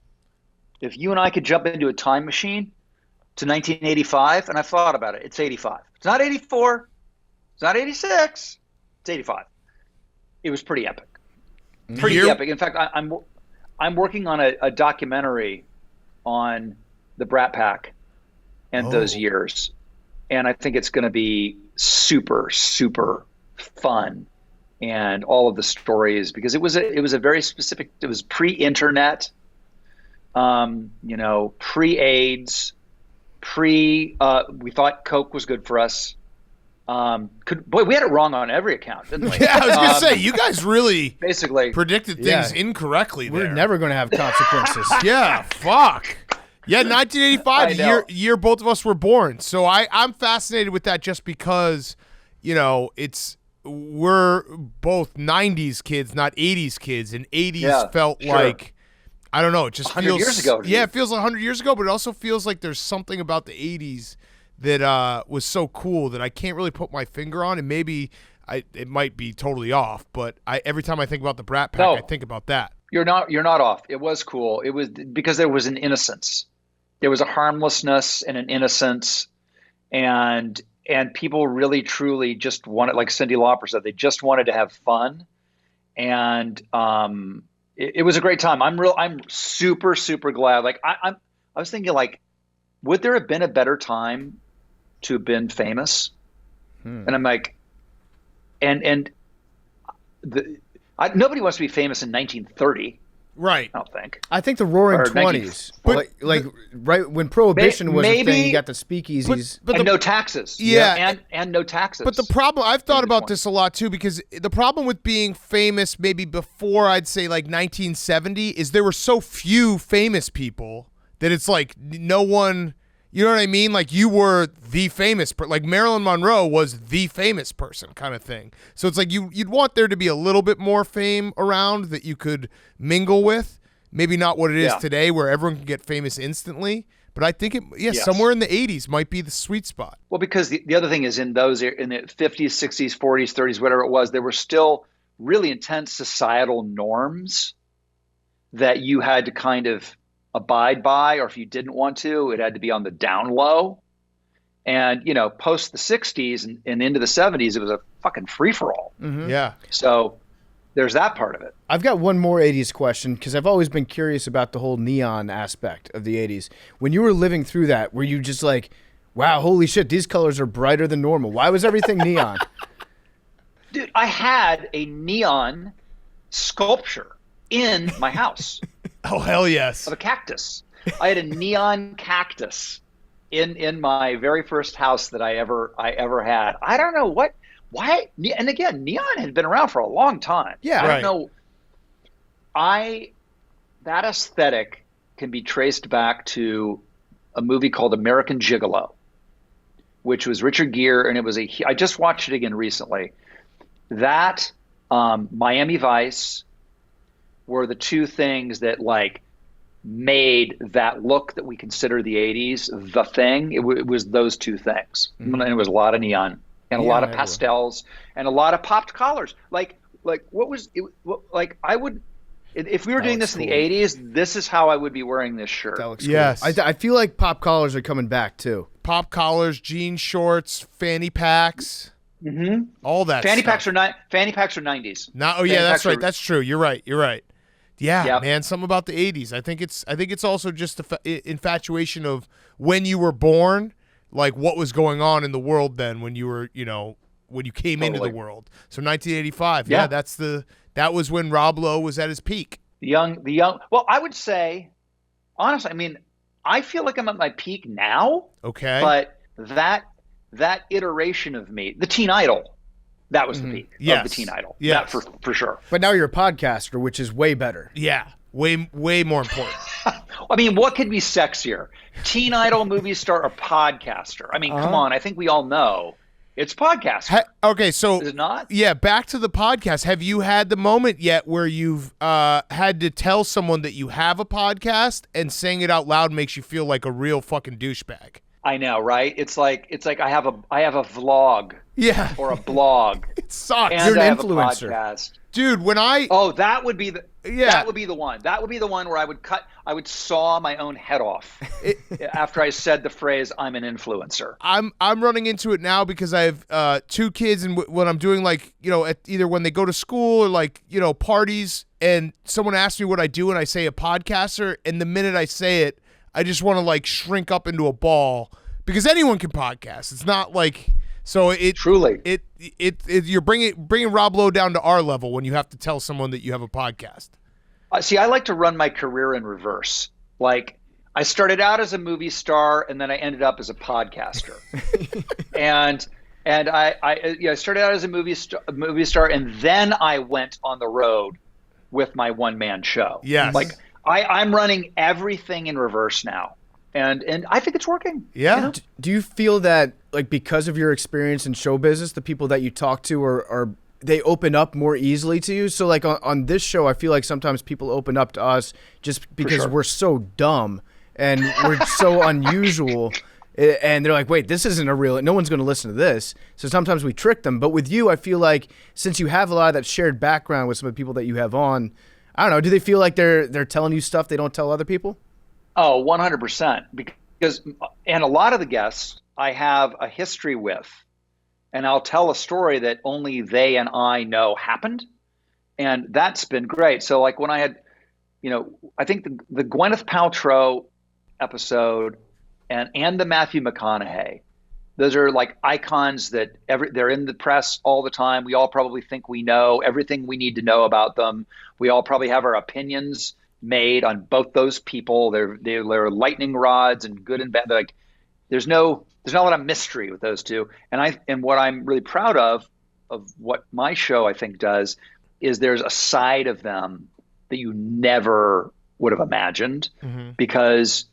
if you and I could jump into a time machine to 1985, and I've thought about it, it's 85. It's not 84. It's not 86. It's 85. It was pretty epic. Pretty epic. In fact, I'm working on a documentary on the Brat Pack and those years, and I think it's going to be super, super fun, and all of the stories, because it was a very specific. It was pre-internet, pre-AIDS, we thought Coke was good for us. We had it wrong on every account, didn't we? Yeah, I was going to say, you guys really basically predicted things incorrectly there. We're never going to have consequences. Yeah, fuck. Yeah, 1985, the year both of us were born. So I'm fascinated with that, just because, we're both 90s kids, not 80s kids, and 80s felt like, I don't know, it just 100 feels years ago. Yeah, it feels like 100 years ago, but it also feels like there's something about the 80s that was so cool that I can't really put my finger on, and maybe it might be totally off, but every time I think about the Brat Pack, I think about that. You're not off. It was cool. It was because there was an innocence. There was a harmlessness and an innocence, and people really truly just wanted, like Cyndi Lauper said, they just wanted to have fun, and it was a great time. I'm super, super glad. Like I was thinking, like, would there have been a better time to have been famous? And I'm like, nobody wants to be famous in 1930. Right. I don't think. I think the Roaring Or 20s, right when Prohibition was a thing, you got the speakeasies. But no taxes. Yeah. And no taxes. But the problem, I've thought about this a lot too, because the problem with being famous maybe before, I'd say, like 1970, is there were so few famous people that it's like no one, you know what I mean? Like, you were the famous, like Marilyn Monroe was the famous person kind of thing. So it's like you'd want there to be a little bit more fame around that you could mingle with. Maybe not what it is Yeah. today, where everyone can get famous instantly. But I think Yes. somewhere in the 80s might be the sweet spot. Well, because the other thing is in the 50s, 60s, 40s, 30s, whatever it was, there were still really intense societal norms that you had to kind of abide by, or if you didn't want to, it had to be on the down low. And, post the 60s and into the 70s, it was a fucking free-for-all. Mm-hmm. Yeah. So there's that part of it. I've got one more 80s question because I've always been curious about the whole neon aspect of the 80s. When you were living through that, were you just like, wow, holy shit, these colors are brighter than normal? Why was everything neon? Dude, I had a neon sculpture in my house Oh, hell yes. of a cactus. I had a neon cactus in my very first house that I ever had. I don't know why. And again, neon had been around for a long time. Yeah. I Right. don't know. That aesthetic can be traced back to a movie called American Gigolo, which was Richard Gere, and I just watched it again recently. That Miami Vice were the two things that made that look that we consider the 80s the thing. It was those two things. And it was a lot of neon and a lot of everywhere. pastels and a lot of popped collars. If we were doing looks this in cool. the 80s, this is how I would be wearing this shirt. That looks Yes. cool. I feel like pop collars are coming back too. Pop collars, jean shorts, fanny packs, all that Fanny stuff. packs are 90s. Not, Fanny that's packs right. are- That's true. You're right. Yeah, Yep. man, something about the 80s. I think it's also just the infatuation of when you were born, like what was going on in the world then when you were, when you came into the Totally. world. So 1985. Yeah. That was when Rob Lowe was at his peak. The young. Well, I would say, honestly, I feel like I'm at my peak now, Okay. but that iteration of me, the Teen Idol, that was the peak of Yes. the Teen Idol. Yes. That for sure. But now you're a podcaster, which is way better. Yeah. Way more important. What could be sexier? Teen Idol, movie star, or podcaster? Come on. I think we all know it's podcaster. Okay, so Is it not? yeah, back to the podcast. Have you had the moment yet where you've had to tell someone that you have a podcast and saying it out loud makes you feel like a real fucking douchebag? I know, right? It's like I have a vlog Yeah. or a blog, It sucks. and You're an I have influencer. a podcast. Dude, when I Oh, that would be the Yeah. That would be the one. That would be the one where I would saw my own head off after I said the phrase "I'm an influencer." I'm running into it now because I have 2 kids, and when I'm doing at either when they go to school or parties, and someone asks me what I do, and I say a podcaster, and the minute I say it, I just want to shrink up into a ball because anyone can podcast. It's not so it Truly. you're bringing Rob Lowe down to our level when you have to tell someone that you have a podcast. See, I like to run my career in reverse. I started out as a movie star, and then I ended up as a podcaster. and I started out as a movie star, and then I went on the road with my one-man show. Yes. I'm running everything in reverse now, and I think it's working. Yeah. Do you feel that because of your experience in show business, the people that you talk to are they open up more easily to you? So on this show, I feel like sometimes people open up to us just because sure. we're so dumb and we're so unusual. And they're like, wait, this isn't no one's going to listen to this. So sometimes we trick them. But with you, I feel like since you have a lot of that shared background with some of the people that you have on, I don't know, do they feel like they're telling you stuff they don't tell other people? Oh, 100%. And a lot of the guests I have a history with, and I'll tell a story that only they and I know happened. And that's been great. So when I had, I think the Gwyneth Paltrow episode and the Matthew McConaughey, those are icons that they're in the press all the time. We all probably think we know everything we need to know about them. We all probably have our opinions made on both those people. They're lightning rods and good and bad. There's not a lot of mystery with those two. And what I'm really proud of what my show I think does is there's a side of them that you never would have imagined because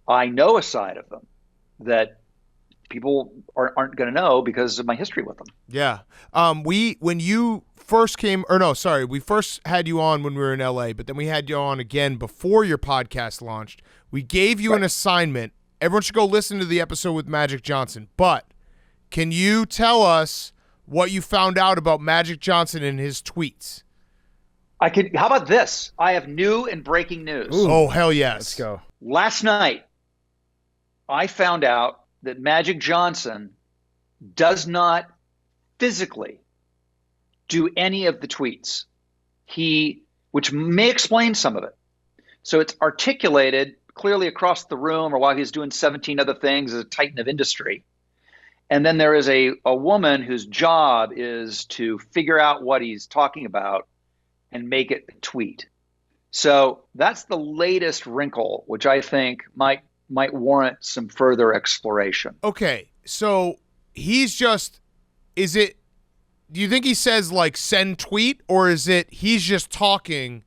I know a side of them that people aren't going to know because of my history with them. Yeah. When you first we first had you on when we were in LA, but then we had you on again before your podcast launched. We gave you an assignment. Everyone should go listen to the episode with Magic Johnson. But can you tell us what you found out about Magic Johnson and his tweets? How about this? I have new and breaking news. Ooh. Oh, hell yes. Let's go. Last night, I found out that Magic Johnson does not physically do any of the tweets. Which may explain some of it. So it's articulated clearly across the room, or while he's doing 17 other things as a titan of industry. And then there is a woman whose job is to figure out what he's talking about and make it a tweet. So that's the latest wrinkle, which I think might warrant some further exploration. Okay, so he's just, do you think he says like send tweet, or is it he's just talking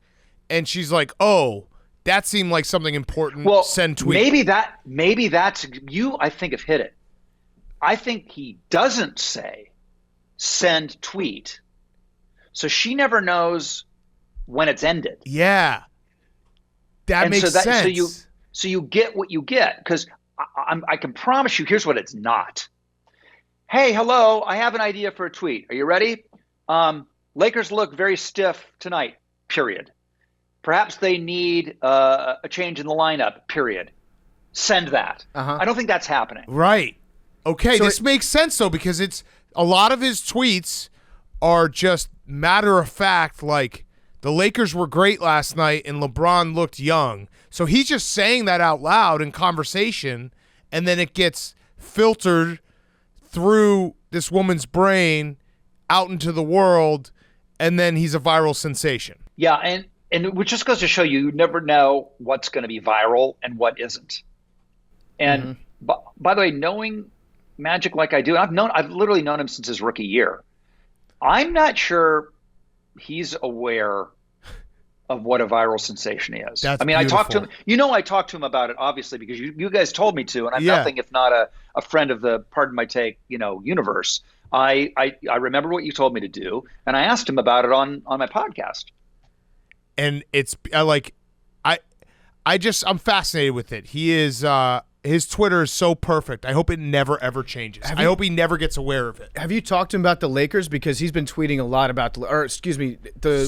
and she's like, oh, that seemed like something important, well, send tweet? Maybe that's, you I think have hit it. I think he doesn't say send tweet, so she never knows when it's ended. Yeah, that makes sense. So you get what you get, because I can promise you, here's what it's not. Hey, hello, I have an idea for a tweet. Are you ready? Lakers look very stiff tonight, period. Perhaps they need a change in the lineup, period. Send that. I don't think that's happening. Right. Okay, so this makes sense, though, because it's a lot of his tweets are just matter of fact, like the Lakers were great last night and LeBron looked young. So he's just saying that out loud in conversation, and then it gets filtered through this woman's brain out into the world, and then he's a viral sensation. Yeah, and which just goes to show you never know what's going to be viral and what isn't. And by the way, knowing Magic like I do, I've literally known him since his rookie year. I'm not sure he's aware of what a viral sensation is. That's I talked to him. I talked to him about it, obviously, because you guys told me to, and I'm nothing if not a friend of the Pardon My Take, universe. I remember what you told me to do, and I asked him about it on my podcast. And it's I'm fascinated with it. He is his Twitter is so perfect. I hope it never ever changes. I hope he never gets aware of it. Have you talked to him about the Lakers? Because he's been tweeting a lot about the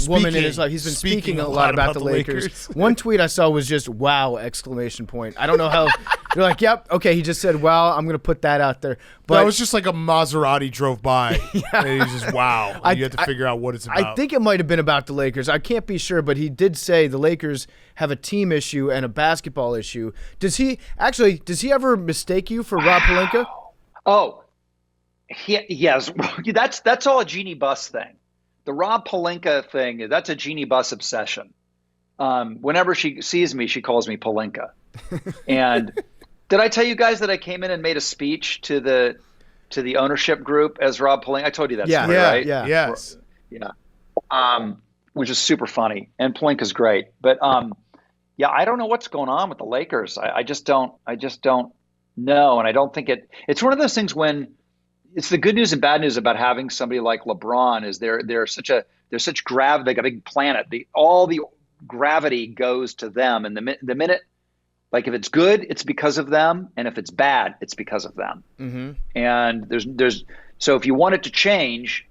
woman in his life. He's been speaking a lot about the Lakers. One tweet I saw was just "wow!" exclamation point. I don't know how. You're like, yep, okay. He just said wow. I'm gonna put that out there. But it was just like a Maserati drove by. And he's just wow. And you have to figure out what it's about. I think it might have been about the Lakers. I can't be sure, but he did say the Lakers have a team issue and a basketball issue. Does he ever mistake you for Rob Pelinka? Oh, yes. That's all a Jeannie Buss thing. The Rob Pelinka thing, that's a Jeannie Buss obsession. Whenever she sees me, she calls me Pelinka. And did I tell you guys that I came in and made a speech to the ownership group as Rob Pelinka? I told you that story, right? Yeah. Yes. Yeah. Which is super funny. And Pelinka's great. But yeah, I don't know what's going on with the Lakers. I just don't know. And I don't think it's one of those things when it's the good news and bad news about having somebody like LeBron is they're such gravity. They got a big planet. All the gravity goes to them. And the minute, like if it's good, it's because of them. And if it's bad, it's because of them. Mm-hmm. And so if you want it to change,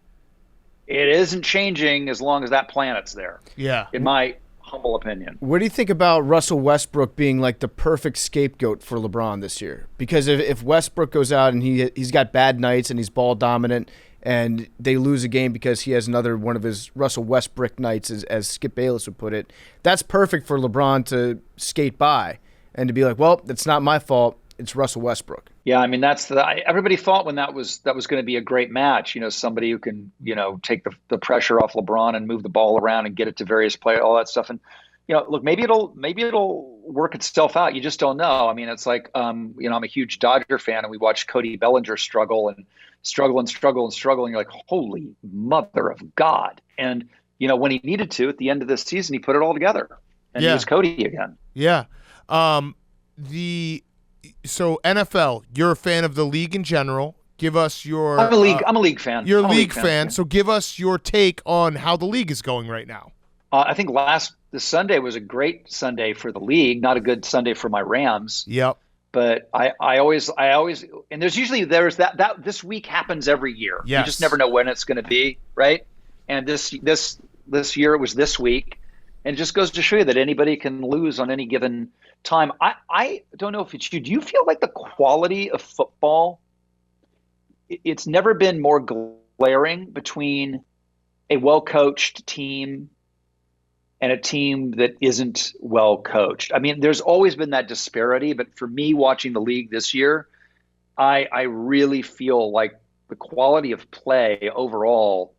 it isn't changing as long as that planet's there. Yeah. In my humble opinion. What do you think about Russell Westbrook being like the perfect scapegoat for LeBron this year? Because if Westbrook goes out and he's got bad nights and he's ball dominant and they lose a game because he has another one of his Russell Westbrook nights, as Skip Bayless would put it, that's perfect for LeBron to skate by and to be like, well, it's not my fault. It's Russell Westbrook. Yeah, I mean everybody thought when that was going to be a great match. Somebody who can take the pressure off LeBron and move the ball around and get it to various players, all that stuff. And look, maybe it'll work itself out. You just don't know. I mean, it's like I'm a huge Dodger fan, and we watched Cody Bellinger struggle. And you're like, holy mother of God! And when he needed to at the end of this season, he put it all together, and he was Cody again. Yeah. So NFL, you're a fan of the league in general. Give us your. I'm a league fan. You're a I'm league fan, yeah. so give us your take on how the league is going right now. I think this Sunday was a great Sunday for the league, not a good Sunday for my Rams. Yep. But I always, and there's that this week happens every year. Yes. You just never know when it's going to be, right? And this year it was this week, and it just goes to show you that anybody can lose on any given time. I don't know if it's you. Do you feel like the quality of football? It's never been more glaring between a well-coached team and a team that isn't well coached. I mean, there's always been that disparity, but for me watching the league this year, I really feel like the quality of play overall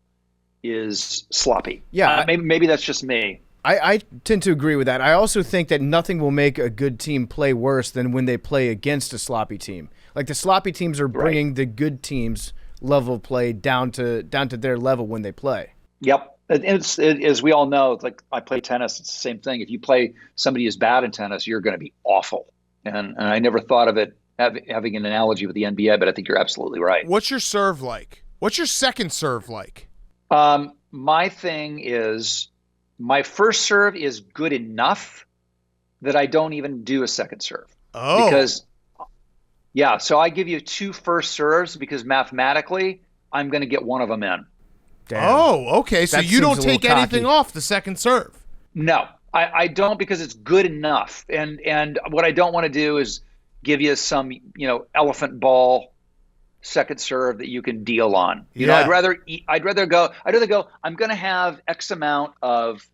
is sloppy. Yeah. Maybe that's just me. I tend to agree with that. I also think that nothing will make a good team play worse than when they play against a sloppy team. Like the sloppy teams are bringing the good teams' level of play down to their level when they play. Yep. As we all know, like I play tennis, it's the same thing. If you play somebody who's bad in tennis, you're going to be awful. And I never thought of it having an analogy with the NBA, but I think you're absolutely right. What's your serve like? What's your second serve like? My thing is my first serve is good enough that I don't even do a second serve. Oh. Because, so I give you 2 first serves because mathematically I'm going to get one of them in. Damn. Oh, okay. So That you don't seems a little take anything cocky. off the second serve. No, I don't because it's good enough. And what I don't want to do is give you some, elephant ball second serve that you can deal on. You know, I'd rather go, I'm going to have X amount of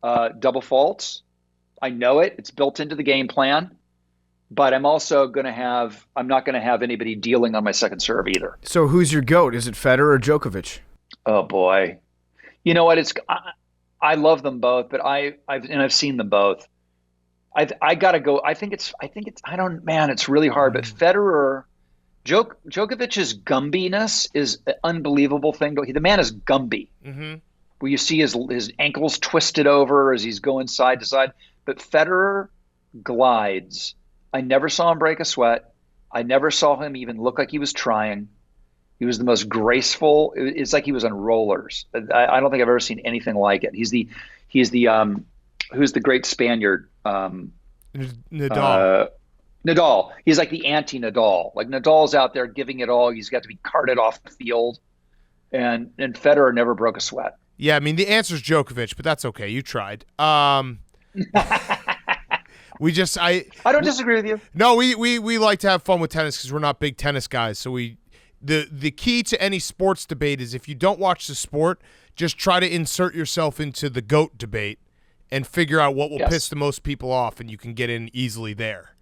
double faults. I know it. It's built into the game plan. But I'm also I'm not going to have anybody dealing on my second serve either. So who's your GOAT? Is it Federer or Djokovic? Oh boy, you know what? I love them both, but I've seen them both. I gotta go. It's really hard. But Federer, Djokovic's gumbiness is an unbelievable thing. The man is Gumby. Mm-hmm. Where you see his ankles twisted over as he's going side to side. But Federer glides. I never saw him break a sweat. I never saw him even look like he was trying. He was the most graceful. It's like he was on rollers. I don't think I've ever seen anything like it. He's the who's the great Spaniard? Nadal. Nadal. He's like the anti-Nadal. Like Nadal's out there giving it all. He's got to be carted off the field. And Federer never broke a sweat. Yeah, I mean the answer is Djokovic, but that's okay. You tried. I don't disagree with you. No, we like to have fun with tennis because we're not big tennis guys. So the key to any sports debate is if you don't watch the sport, just try to insert yourself into the GOAT debate and figure out what will piss the most people off, and you can get in easily there.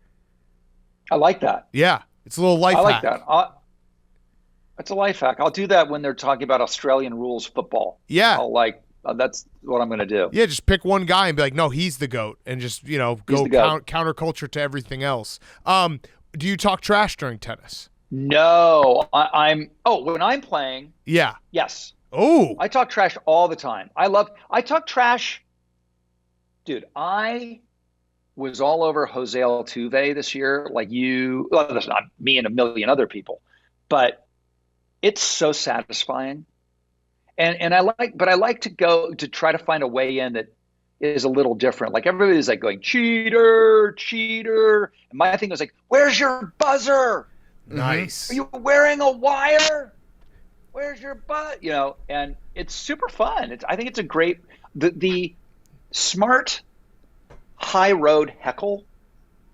I like that. Yeah, it's a little life hack. I like that. It's a life hack. I'll do that when they're talking about Australian rules football. Yeah. That's what I'm going to do. Yeah, just pick one guy and be like, no, he's the GOAT, and just, go counterculture to everything else. Do you talk trash during tennis? No, when I'm playing. Yeah. Yes. Oh. I talk trash all the time. I talk trash. Dude, I was all over Jose Altuve this year, like you. Well, that's not me and a million other people, but it's so satisfying. And I like to try to find a way in that is a little different. Like everybody's like going, cheater. And my thing was like, where's your buzzer? Nice. Are you wearing a wire? Where's your butt? And it's super fun. I think it's a great, the smart high road heckle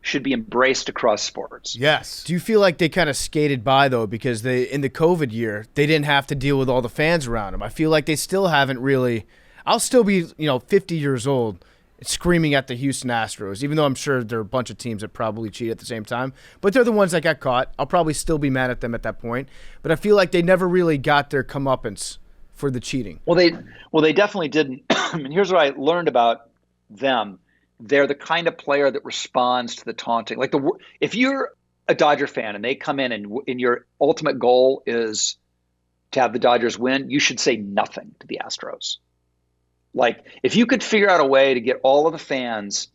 should be embraced across sports. Yes. Do you feel like they kind of skated by, though, because in the COVID year, they didn't have to deal with all the fans around them? I feel like they still haven't really – I'll still be, 50 years old screaming at the Houston Astros, even though I'm sure there are a bunch of teams that probably cheat at the same time. But they're the ones that got caught. I'll probably still be mad at them at that point. But I feel like they never really got their comeuppance for the cheating. Well, they definitely didn't. And here's what I learned about them. They're the kind of player that responds to the taunting. Like if you're a Dodger fan and they come in and your ultimate goal is to have the Dodgers win, you should say nothing to the Astros. Like if you could figure out a way to get all of the fans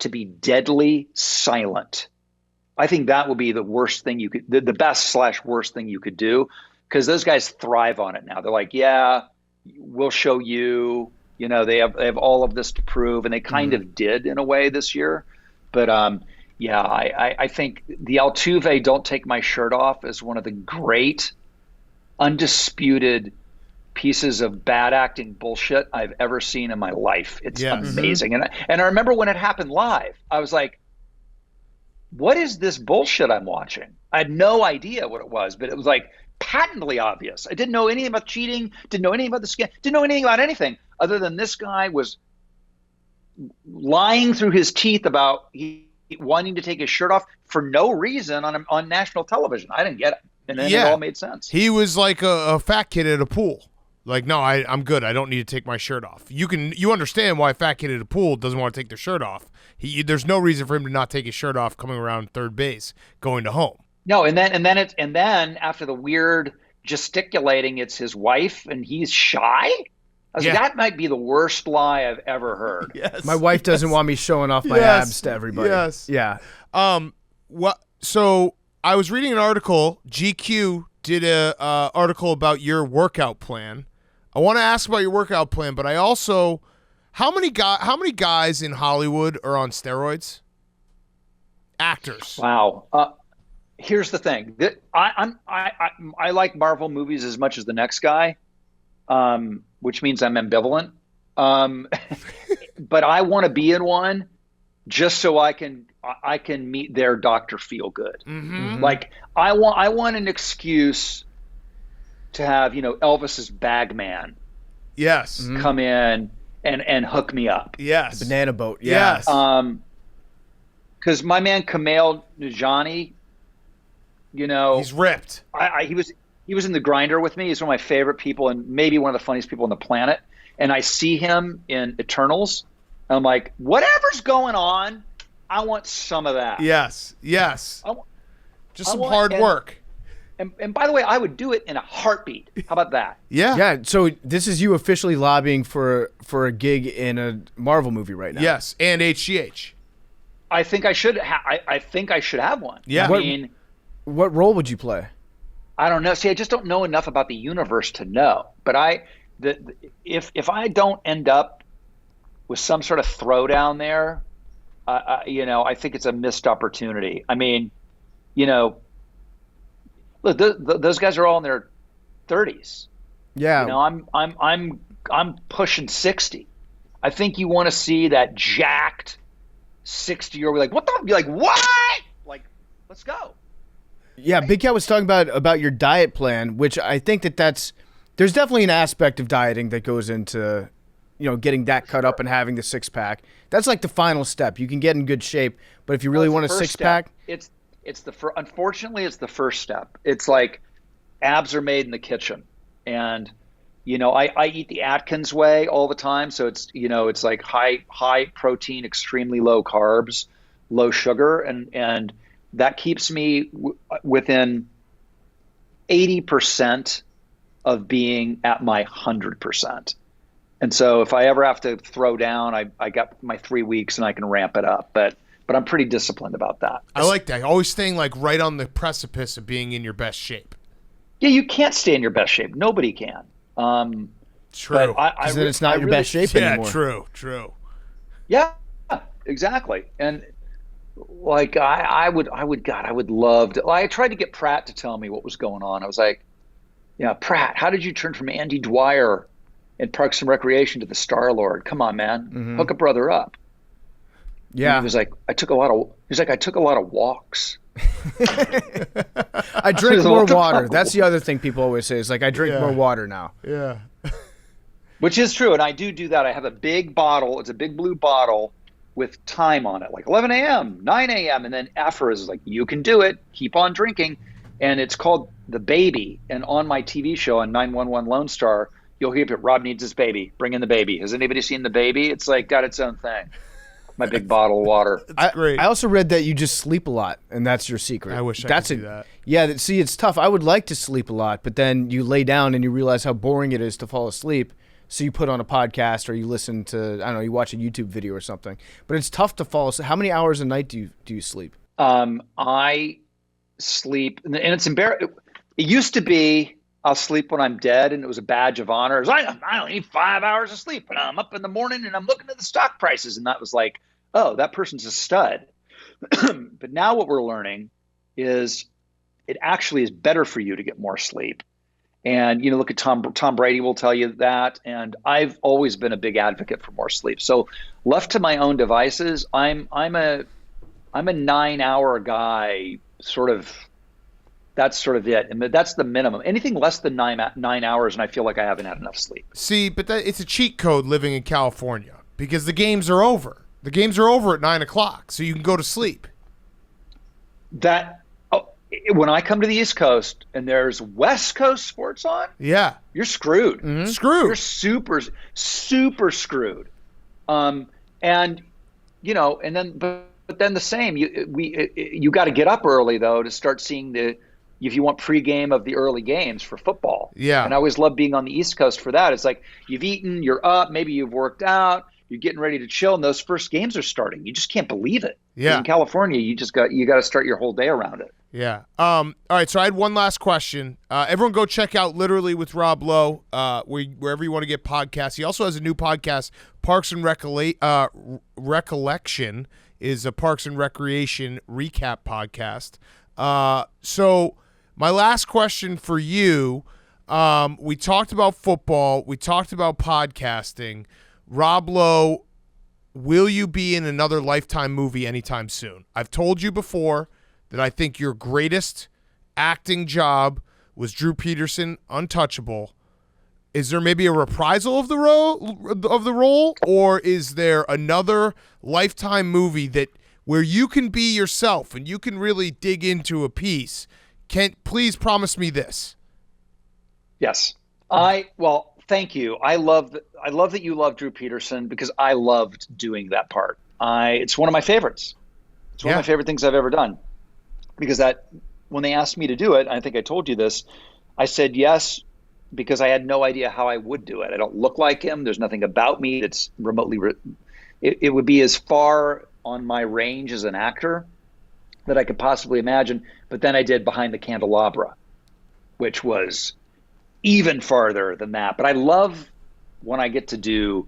to be deadly silent I think that would be the worst thing you could, the best/worst thing you could do, because those guys thrive on it now. They're like, yeah, we'll show you. You know, they have all of this to prove, and they kind of did in a way this year. But yeah, I think the Altuve "Don't Take My Shirt Off" is one of the great, undisputed pieces of bad acting bullshit I've ever seen in my life. It's amazing. And I remember when it happened live, I was like, what is this bullshit I'm watching? I had no idea what it was, but it was like patently obvious. I didn't know anything about cheating, didn't know anything about the skin, didn't know anything about anything other than this guy was lying through his teeth about he wanting to take his shirt off for no reason on national television. I didn't get it. And then it all made sense. He was like a fat kid at a pool. Like, no, I'm good. I don't need to take my shirt off. You understand why a fat kid at a pool doesn't want to take their shirt off. There's no reason for him to not take his shirt off coming around third base, going to home. No, and then after the weird gesticulating, it's his wife, and he's shy. I was like, that might be the worst lie I've ever heard. Yes. My wife doesn't want me showing off my abs to everybody. Yes. Yeah. So I was reading an article. GQ did a article about your workout plan. I want to ask about your workout plan, but I also, how many guys in Hollywood are on steroids? Actors. Wow. Here's the thing. I like Marvel movies as much as the next guy, which means I'm ambivalent. But I want to be in one just so I can meet their Dr. Feelgood. Mm-hmm. Like I want an excuse to have, Elvis's bagman come in and hook me up. Yes. The banana boat. Yes. Because my man Kumail Nanjiani, he's ripped. He was in The Grinder with me. He's one of my favorite people and maybe one of the funniest people on the planet. And I see him in Eternals. And I'm like, whatever's going on, I want some of that. Yes. Just some hard work. And by the way, I would do it in a heartbeat. How about that? Yeah. Yeah. So this is you officially lobbying for a gig in a Marvel movie right now. Yes, and HGH. I think I should. I think I should have one. Yeah. What role would you play? I don't know. See, I just don't know enough about the universe to know. But if I don't end up with some sort of throwdown there, I think it's a missed opportunity. I mean, look, those guys are all in their 30s. Yeah. I'm pushing 60. I think you want to see that jacked 60-year-old like, what the? Be like, what? Like, let's go. Yeah, Big Cat was talking about your diet plan, which I think there's definitely an aspect of dieting that goes into, getting that cut up and having the six-pack. That's like the final step. You can get in good shape, but if you really want a six-pack, unfortunately, it's the first step. It's like abs are made in the kitchen, and I eat the Atkins way all the time. So it's it's like high protein, extremely low carbs, low sugar, and that keeps me within 80% of being at my 100%. And so if I ever have to throw down, I got my 3 weeks and I can ramp it up. But I'm pretty disciplined about that. I like that. Always staying like right on the precipice of being in your best shape. Yeah, you can't stay in your best shape. Nobody can. True. Because then it's not your best shape anymore. Yeah, true. Yeah, exactly. And like I would love to. I tried to get Pratt to tell me what was going on. I was like, yeah, Pratt, how did you turn from Andy Dwyer in Parks and Recreation to the Star-Lord? Come on, man, hook a brother up. Yeah, and he was like, I took a lot of walks. I drink more water. That's the other thing people always say is like, I drink more water now. Yeah. Which is true, and I do that. I have a big bottle. It's a big blue bottle with time on it, like 11 a.m., 9 a.m., and then after is like, you can do it. Keep on drinking. And it's called The Baby. And on my TV show on 911 Lone Star, you'll hear it, Rob needs his baby. Bring in the baby. Has anybody seen The Baby? It's like got its own thing. My big bottle of water. Great. I also read that you just sleep a lot, and that's your secret. I wish I could do that. Yeah, see, it's tough. I would like to sleep a lot, but then you lay down and you realize how boring it is to fall asleep. So you put on a podcast or you listen to, I don't know, you watch a YouTube video or something. But it's tough to fall asleep. How many hours a night do you sleep? I sleep, and it's embarrassing. It used to be I'll sleep when I'm dead, and it was a badge of honor. It was, I only need 5 hours of sleep, and I'm up in the morning and I'm looking at the stock prices, and that was like, oh, that person's a stud. But now what we're learning is it actually is better for you to get more sleep. And, look at Tom Brady will tell you that. And I've always been a big advocate for more sleep. So left to my own devices, I'm a 9-hour guy, sort of. That's sort of it. And that's the minimum. Anything less than 9 hours, and I feel like I haven't had enough sleep. See, but it's a cheat code living in California because the games are over. The games are over at 9 o'clock, so you can go to sleep. When I come to the East Coast and there's West Coast sports on, you're screwed. Mm-hmm. Screwed. You're super, super screwed. And then the same. You got to get up early though to start seeing if you want pregame of the early games for football. Yeah. And I always love being on the East Coast for that. It's like you've eaten, you're up, maybe you've worked out, you're getting ready to chill, and those first games are starting. You just can't believe it. Yeah. In California, you got to start your whole day around it. Yeah. All right. So I had one last question. Everyone go check out Literally with Rob Lowe, wherever you want to get podcasts. He also has a new podcast, Parks and Recollection, is a Parks and Recreation recap podcast. So my last question for you, we talked about football. We talked about podcasting. Rob Lowe, will you be in another Lifetime movie anytime soon? I've told you before that I think your greatest acting job was Drew Peterson, Untouchable. Is there maybe a reprisal of the role, or is there another Lifetime movie where you can be yourself and you can really dig into a piece? Please promise me this. Yes. Thank you. I love that you love Drew Peterson because I loved doing that part. It's one of my favorites. It's one of my favorite things I've ever done. Because when they asked me to do it, I think I told you this, I said yes because I had no idea how I would do it. I don't look like him. There's nothing about me that's remotely it would be as far on my range as an actor that I could possibly imagine. But then I did Behind the Candelabra, which was even farther than that. But I love when I get to do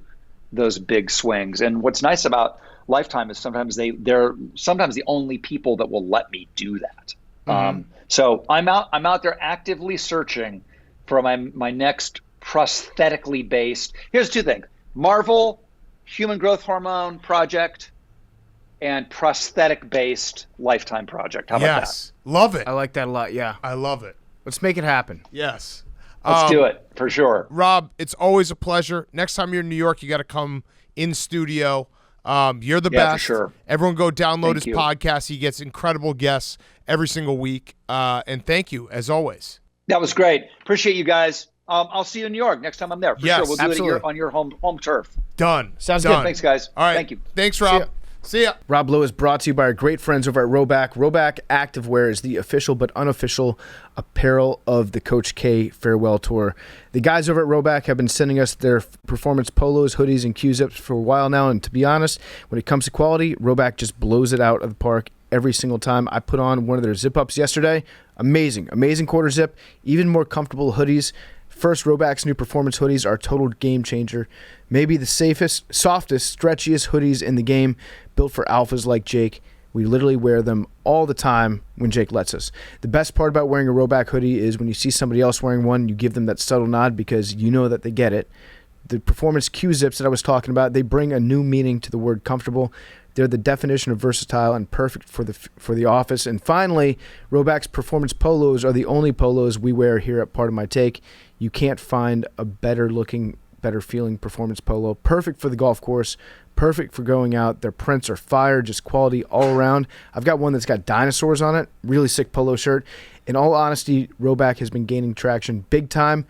those big swings. And what's nice about Lifetime is sometimes they're the only people that will let me do that. Mm-hmm. So I'm out there actively searching for my next prosthetically based. Here's two things: Marvel human growth hormone project and prosthetic based Lifetime project. How about that? Love it. I like that a lot. Yeah, I love it. Let's make it happen. Yes. Let's do it for sure. Rob, it's always a pleasure. Next time you're in New York, you got to come in studio. You're the best. For sure. Everyone go download his podcast. He gets incredible guests every single week. And thank you, as always. That was great. Appreciate you guys. I'll see you in New York next time I'm there. For sure. We'll do it on your home turf. Done. Sounds Done. good. Thanks, guys. All right. Thank you. Thanks, Rob. See ya. Rob Lowe is brought to you by our great friends over at Roback. Roback Activewear is the official but unofficial apparel of the Coach K Farewell Tour. The guys over at Roback have been sending us their performance polos, hoodies, and Q-zips for a while now, and to be honest, when it comes to quality, Roback just blows it out of the park every single time. I put on one of their zip-ups yesterday. Amazing quarter zip, even more comfortable hoodies. First, Roback's new performance hoodies are a total game changer. Maybe the safest, softest, stretchiest hoodies in the game, built for alphas like Jake. We literally wear them all the time when Jake lets us. The best part about wearing a Roback hoodie is when you see somebody else wearing one, you give them that subtle nod because you know that they get it. The performance Q-zips that I was talking about, they bring a new meaning to the word comfortable. They're the definition of versatile and perfect for the office. And finally, Roback's performance polos are the only polos we wear here at Part of My Take. You can't find a better looking, better feeling performance polo. Perfect for the golf course, perfect for going out. Their prints are fire, just quality all around. I've got one that's got dinosaurs on it, really sick polo shirt. In all honesty, Roback has been gaining traction big time.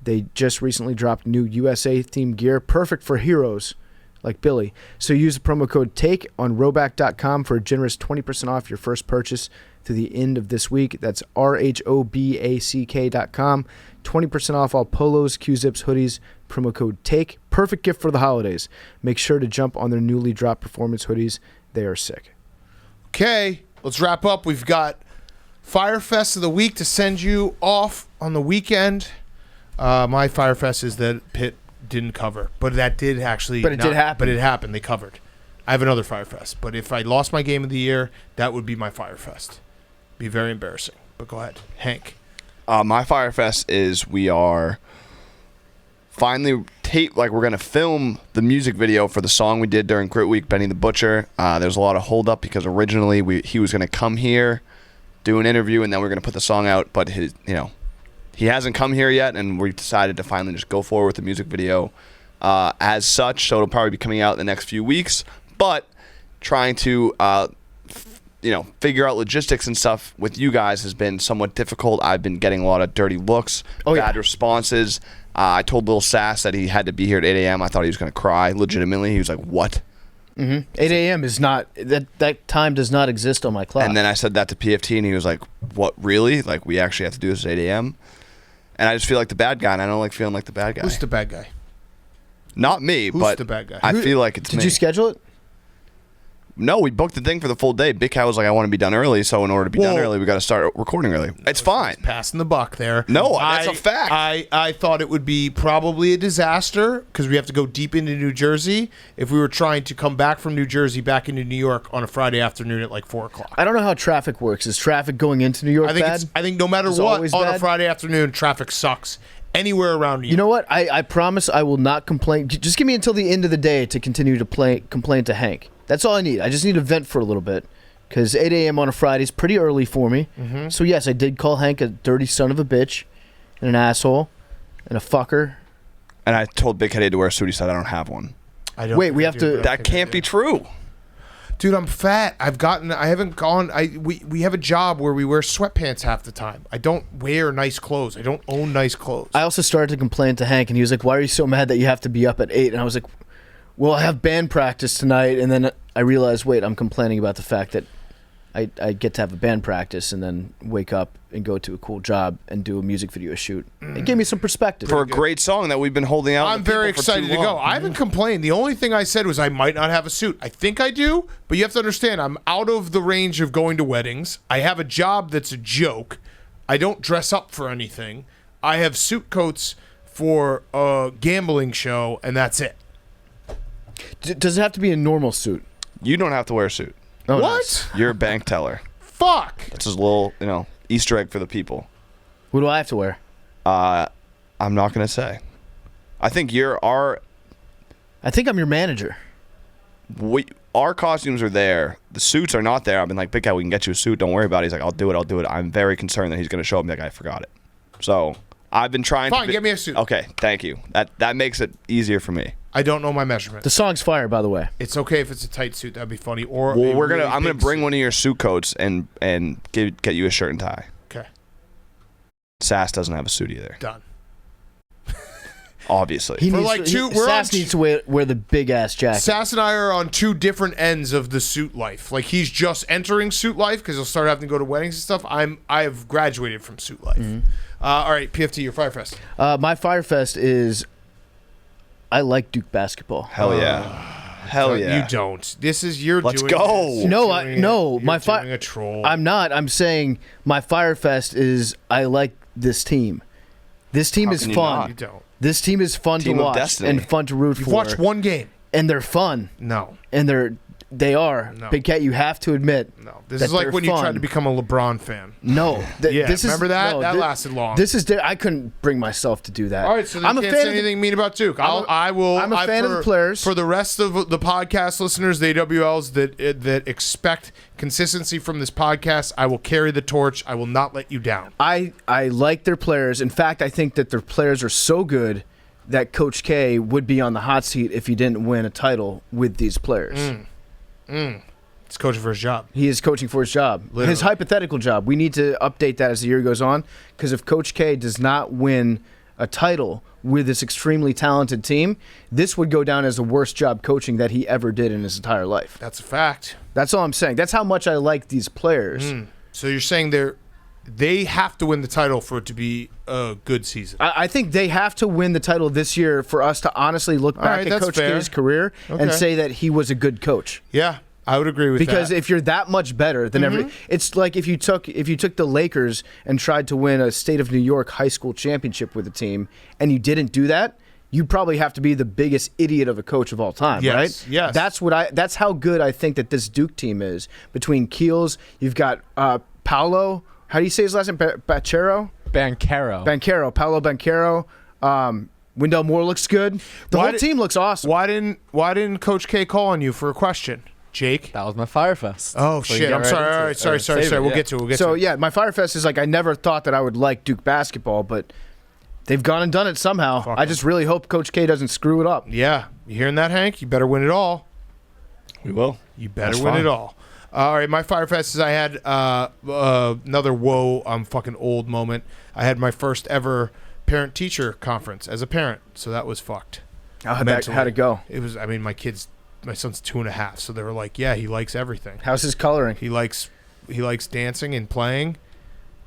They just recently dropped new USA themed gear, perfect for heroes like Billy. So use the promo code TAKE on roback.com for a generous 20% off your first purchase through the end of this week. That's RHOBACK.com. 20% off all polos, Q-zips, hoodies, promo code TAKE. Perfect gift for the holidays. Make sure to jump on their newly dropped performance hoodies. They are sick. Okay, let's wrap up. We've got Firefest of the week to send you off on the weekend. My Firefest is that Pitt didn't cover, but that did actually. But it did happen. But it happened. They covered. I have another Firefest, but if I lost my game of the year, that would be my Firefest. Be very embarrassing. But go ahead, Hank. My Firefest is we are finally we're going to film the music video for the song we did during Grit Week, Benny the Butcher. There's a lot of hold up because originally he was going to come here, do an interview, and then we're going to put the song out, but he hasn't come here yet, and we decided to finally just go forward with the music video as such, so it'll probably be coming out in the next few weeks, but trying to figure out logistics and stuff with you guys has been somewhat difficult. I've been getting a lot of dirty looks, bad responses. I told Lil Sass that he had to be here at 8 a.m. I thought he was going to cry legitimately. He was like, what? 8 a.m. is not that time does not exist on my clock. And then I said that to PFT, and he was like, what, really? Like, we actually have to do this at 8 a.m.? And I just feel like the bad guy, and I don't like feeling like the bad guy. Who's the bad guy? Not me, Who's but the bad guy? I feel like it's me. Did you schedule it? No, we booked the thing for the full day. Big Cat was like, I want to be done early, so in order to be done early, we got to start recording early. It's fine. Passing the buck there. No, that's a fact. I thought it would be probably a disaster because we have to go deep into New Jersey if we were trying to come back from New Jersey back into New York on a Friday afternoon at like 4 o'clock. I don't know how traffic works. Is traffic going into New York bad? I think no matter It's what, always on a bad? Friday afternoon, traffic sucks anywhere around New York. You know what? I promise I will not complain. Just give me until the end of the day to continue to complain to Hank. That's all I need. I just need to vent for a little bit because 8 a.m. on a Friday is pretty early for me. So, yes, I did call Hank a dirty son of a bitch and an asshole and a fucker. And I told Big Cat he had to wear a suit. He said, I don't have one. Wait, we have to... That can't be true. Dude, I'm fat. I haven't gone. We have a job where we wear sweatpants half the time. I don't wear nice clothes. I don't own nice clothes. I also started to complain to Hank, and he was like, why are you so mad that you have to be up at 8? And I was like, well, I have band practice tonight. And then I realized, wait, I'm complaining about the fact that I get to have a band practice and then wake up and go to a cool job and do a music video shoot. It gave me some perspective. For a great song that we've been holding out. I'm very excited to go. I haven't complained. The only thing I said was I might not have a suit. I think I do, but you have to understand I'm out of the range of going to weddings. I have a job that's a joke. I don't dress up for anything. I have suit coats for a gambling show, and that's it. Does it have to be a normal suit? You don't have to wear a suit. Oh, What? nice. You're a bank teller. Fuck. That's his little, Easter egg for the people. What do I have to wear? I'm not going to say. I think I think I'm your manager. Our costumes are there. The suits are not there. I've been like, Big Guy, we can get you a suit. Don't worry about it. He's like, I'll do it. I'm very concerned that he's going to show up and be like, I forgot it. So I've been trying Fine, get me a suit. Okay, thank you. That makes it easier for me. I don't know my measurement. The song's fire, by the way. It's okay if it's a tight suit. That'd be funny. Or Well, a I'm gonna big bring suit. one of your suit coats and get you a shirt and tie. Okay, Sass doesn't have a suit either. done. Obviously. Sass needs to wear the big ass jacket. Sass and I are on two different ends of the suit life. Like he's just entering suit life because he'll start having to go to weddings and stuff. I've graduated from suit life. All right, PFT, your Firefest. My Firefest is I like Duke basketball. Hell yeah. Hell yeah. You don't. This is you're Let's doing. go. This. You're No, doing no, it. my You're doing a troll. I'm not. I'm saying my Firefest is I like this team. This team How is can you fun. not? You don't. This team is fun Team to of watch destiny. and fun to root You've for. watched one game. And they're fun. No. And they are. No. Big Cat, you have to admit. No. This that is like they're when you fun. tried to become a LeBron fan. No. Yeah, This is, remember that? no, That thi- lasted long. This is I couldn't bring myself to do that. All right, so I'm you a can't fan say of the- anything mean about Duke. I'm a fan of the players. For the rest of the podcast listeners, the AWLs that expect consistency from this podcast, I will carry the torch. I will not let you down. I like their players. In fact, I think that their players are so good that Coach K would be on the hot seat if he didn't win a title with these players. It's coaching for his job. He is coaching for his job. Literally. His hypothetical job. We need to update that as the year goes on because if Coach K does not win a title with this extremely talented team, this would go down as the worst job coaching that he ever did in his entire life. That's a fact. That's all I'm saying. That's how much I like these players. So you're saying they have to win the title for it to be a good season. I think they have to win the title this year for us to honestly look All back right, at that's Coach fair. K's career and Okay. say that he was a good coach. Yeah. I would agree with because that. if you're that much better than it's like if you took the Lakers and tried to win a state of New York high school championship with a team and you didn't do that, you'd probably have to be the biggest idiot of a coach of all time, right? Yes. That's how good I think that this Duke team is. Between Keels, you've got Paolo. How do you say his last name? Banchero. Paolo Banchero. Wendell Moore looks good. The whole team looks awesome. Why didn't Coach K call on you for a question, Jake? That was my Firefest. Oh So shit! get I'm right sorry. into All it. right, sorry. Save it, We'll yeah. get to it. So yeah, my Firefest is like I never thought that I would like Duke basketball, but they've gone and done it somehow. Fuck I just really hope Coach K doesn't screw it up. Yeah, you hearing that, Hank? You better win it all. We will. You better That's win fine. it all. All right, my Firefest is I had another I'm fucking old moment. I had my first ever parent-teacher conference as a parent, so that was fucked. How'd Mentally. it go? It was. I mean, my son's 2.5, so they were like, yeah, he likes everything. How's his coloring? He likes dancing and playing,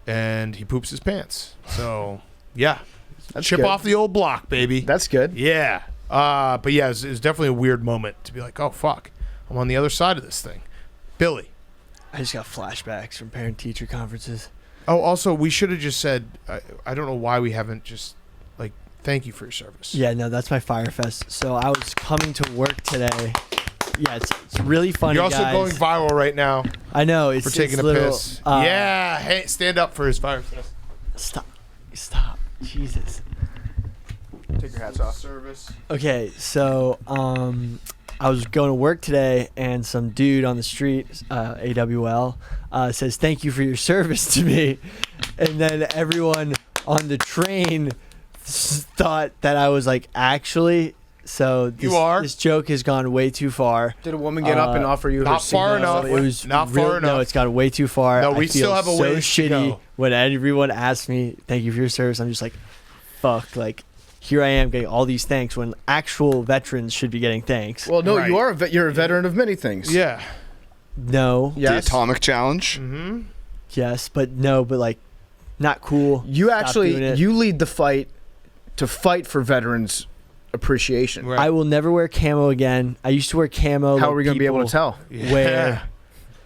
and he poops his pants. So yeah, That's chip good. off the old block, baby. That's good. Yeah. But yeah, it was definitely a weird moment to be like, oh fuck, I'm on the other side of this thing. Billy. I just got flashbacks from parent-teacher conferences. Oh, also, we should have just said, I don't know why we haven't just, like, thank you for your service. Yeah, no, that's my Firefest. So I was coming to work today. Yeah, it's really funny, You're also guys. going viral right now I know. It's for taking it's a little, piss. Yeah, hey, stand up for his Firefest. Stop. Jesus. Take your hats off. Service. Okay, so I was going to work today, and some dude on the street, AWL, says, thank you for your service to me. And then everyone on the train thought that I was like, actually. So this joke has gone way too far. Did a woman get up and offer you her not seat? far enough. It was Not far enough. No, it's gone way too far. No, we I feel still have a so ways to shitty go. when everyone asks me, thank you for your service. I'm just like, fuck, like, here I am getting all these thanks when actual veterans should be getting thanks. Well, no, Right. you're a veteran of many things. Yeah. No. Yes. The Atomic Challenge. Mm-hmm. Yes, but no, but like, not cool. You Stop actually doing it. you lead the fight to fight for veterans appreciation. Right. I will never wear camo again. I used to wear camo. How like are we going to be able to people tell? Wear,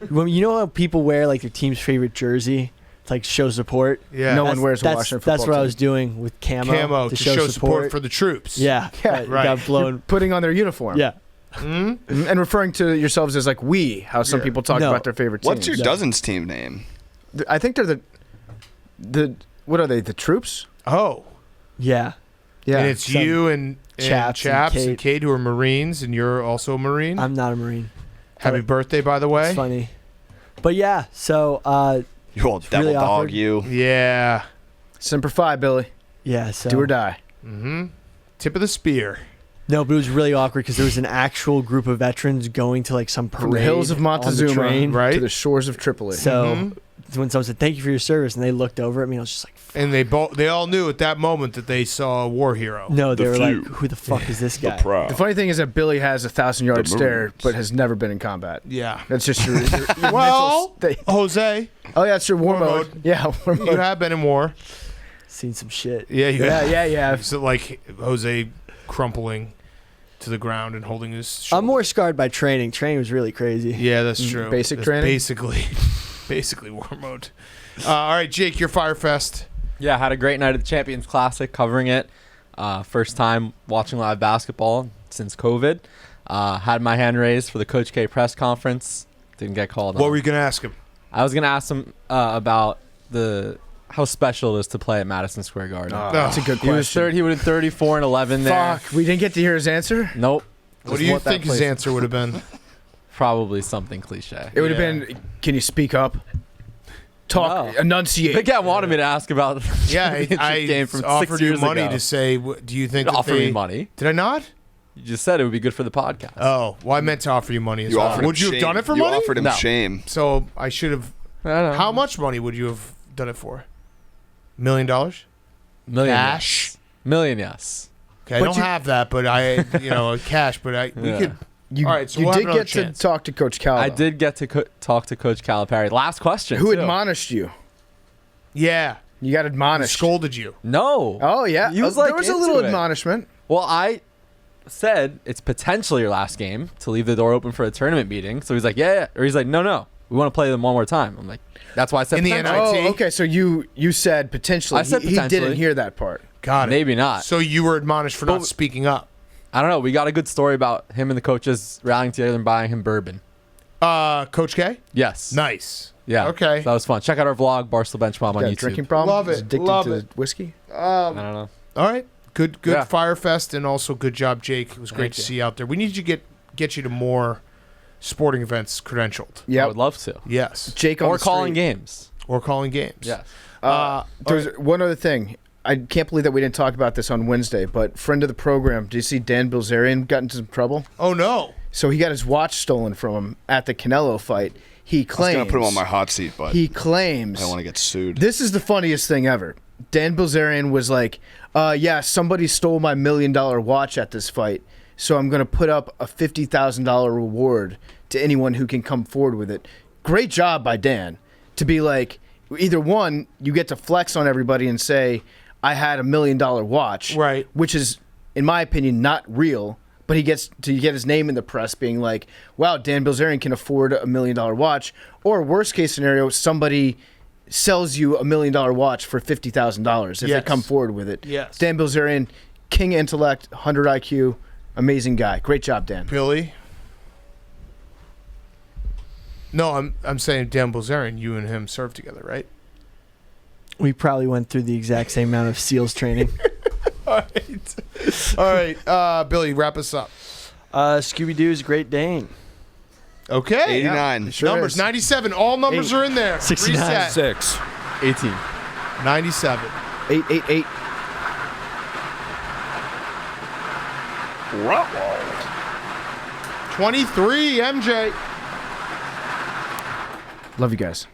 when you know how people wear like their team's favorite jersey to like show support. Yeah. No one wears a that's, Washington football That's what I team. was doing with camo to show support for the troops. Yeah, Yeah, but right. got blown. Putting on their uniform. Yeah, Mm-hmm. And referring to yourselves as like we, how some Yeah. people talk No. about their favorite teams. What's your Dozens team name? I think they're the what are they? The troops? Oh. yeah. Yeah. And it's Some you and Chaps Chaps and and Kate who are Marines, and you're also a Marine. I'm not a Marine. Happy birthday, by the way. It's funny, but yeah. So You old devil really dog, awkward. you. Yeah. Semper Fi, Billy. yeah. So Do or die. Mm-hmm. Tip of the spear. no, but it was really awkward because there was an actual group of veterans going to like some parade From the hills of on the Montezuma train. Right. to the shores of Tripoli. So Mhm. when someone said thank you for your service, and they looked over at me, I was just like, And they all knew at that moment that they saw a war hero. no, they The were few. like, who the fuck is this guy? the funny thing is that Billy has a 1,000-yard The stare, Marines. but has never been in combat. Yeah. That's just your mental Well, state. Jose, Oh yeah, it's your war War mode. mode. Yeah, war you mode. have been in war. Seen some shit. Yeah, you Yeah, have. yeah, yeah. So like Jose crumpling to the ground and holding his shoulder. I'm more scarred by training. Training was really crazy. Yeah, that's true. Basic That's training? Basically war mode. All right, Jake, your Firefest. Yeah, had a great night at the Champions Classic covering it. First time watching live basketball since COVID. Had my hand raised for the Coach K press conference. Didn't get called on. What were you gonna ask him? I was going to ask him about how special it is to play at Madison Square Garden. That's a good He was question. he would 34 and 11 there. Fuck, we didn't get to hear his answer. Nope. What Just do you what that think his place- answer would have been? Probably something cliche. It would have Yeah. been, can you speak up? Talk, No. enunciate. Big Cat wanted me to ask about the Yeah, championship I game from 6 offered you years money ago. to say. Do you think? You That offer they, me money. Did I not? You just said it would be good for the podcast. Oh, well, I meant to offer you money as You well. offered Would him you have shame. done it for you money? offered him No. shame. So I should have. I don't know. How much money would you have done it for? $1 million? Million. Cash? Yes. Million, yes. Okay, I But don't you- have that, but I, cash. But we Yeah. could. You, All right, so you we'll have did another get chance. to talk to Coach Calvo. I did get to talk to Coach Calipari. Last question. Who too. admonished you? Yeah, You got admonished. scolded you. No. Oh yeah, He was, there like, was a into little it. admonishment. Well, said it's potentially your last game to leave the door open for a tournament meeting. So he's like, yeah. Or he's like, no. We want to play them one more time. I'm like, that's why I said In the potentially. NIT? Oh, okay. So you said potentially. I said He potentially. didn't hear that part. Got it. Maybe not. So you were admonished for not But- speaking up. I don't know. We got a good story about him and the coaches rallying together and buying him bourbon. Coach K? Yes. Nice. Yeah. Okay. So that was fun. Check out our vlog, Barstool Bench Bomb on Got a YouTube. drinking problem? Love Is it. addicted Love to it. whiskey? I don't know. All right. Good Yeah. Firefest, and also good job, Jake. It was great Thank to you. see you out there. We need to get you to more sporting events credentialed. I Yeah. would love to. Yes. Jake on Or the calling street. games. Or calling games. Yes. There's one other thing. I can't believe that we didn't talk about this on Wednesday, but friend of the program, do you see Dan Bilzerian got into some trouble? Oh, no. So he got his watch stolen from him at the Canelo fight. He I was claims. gonna put him on my hot seat, but He claims. I don't want to get sued. This is the funniest thing ever. Dan Bilzerian was like, yeah, somebody stole my $1 million watch at this fight, so I'm going to put up a $50,000 reward to anyone who can come forward with it. Great job by Dan to be like, either one, you get to flex on everybody and say, I had a $1 million watch, Right. which is, in my opinion, not real. But he gets to get his name in the press being like, wow, Dan Bilzerian can afford a $1 million watch. Or worst case scenario, somebody sells you a $1 million watch for $50,000 if they Yes. come forward with it. Yes. Dan Bilzerian, king intellect, 100 IQ, amazing guy. Great job, Dan. Billy? No, I'm saying Dan Bilzerian, you and him served together, right? We probably went through the exact same amount of SEALs training. All right. Billy, wrap us up. Scooby-Doo's Great Dane. Okay. 89. Sure Numbers, is. 97. All numbers are in there. 69. Reset. 6. 18. 97. 888. 23, MJ. Love you guys.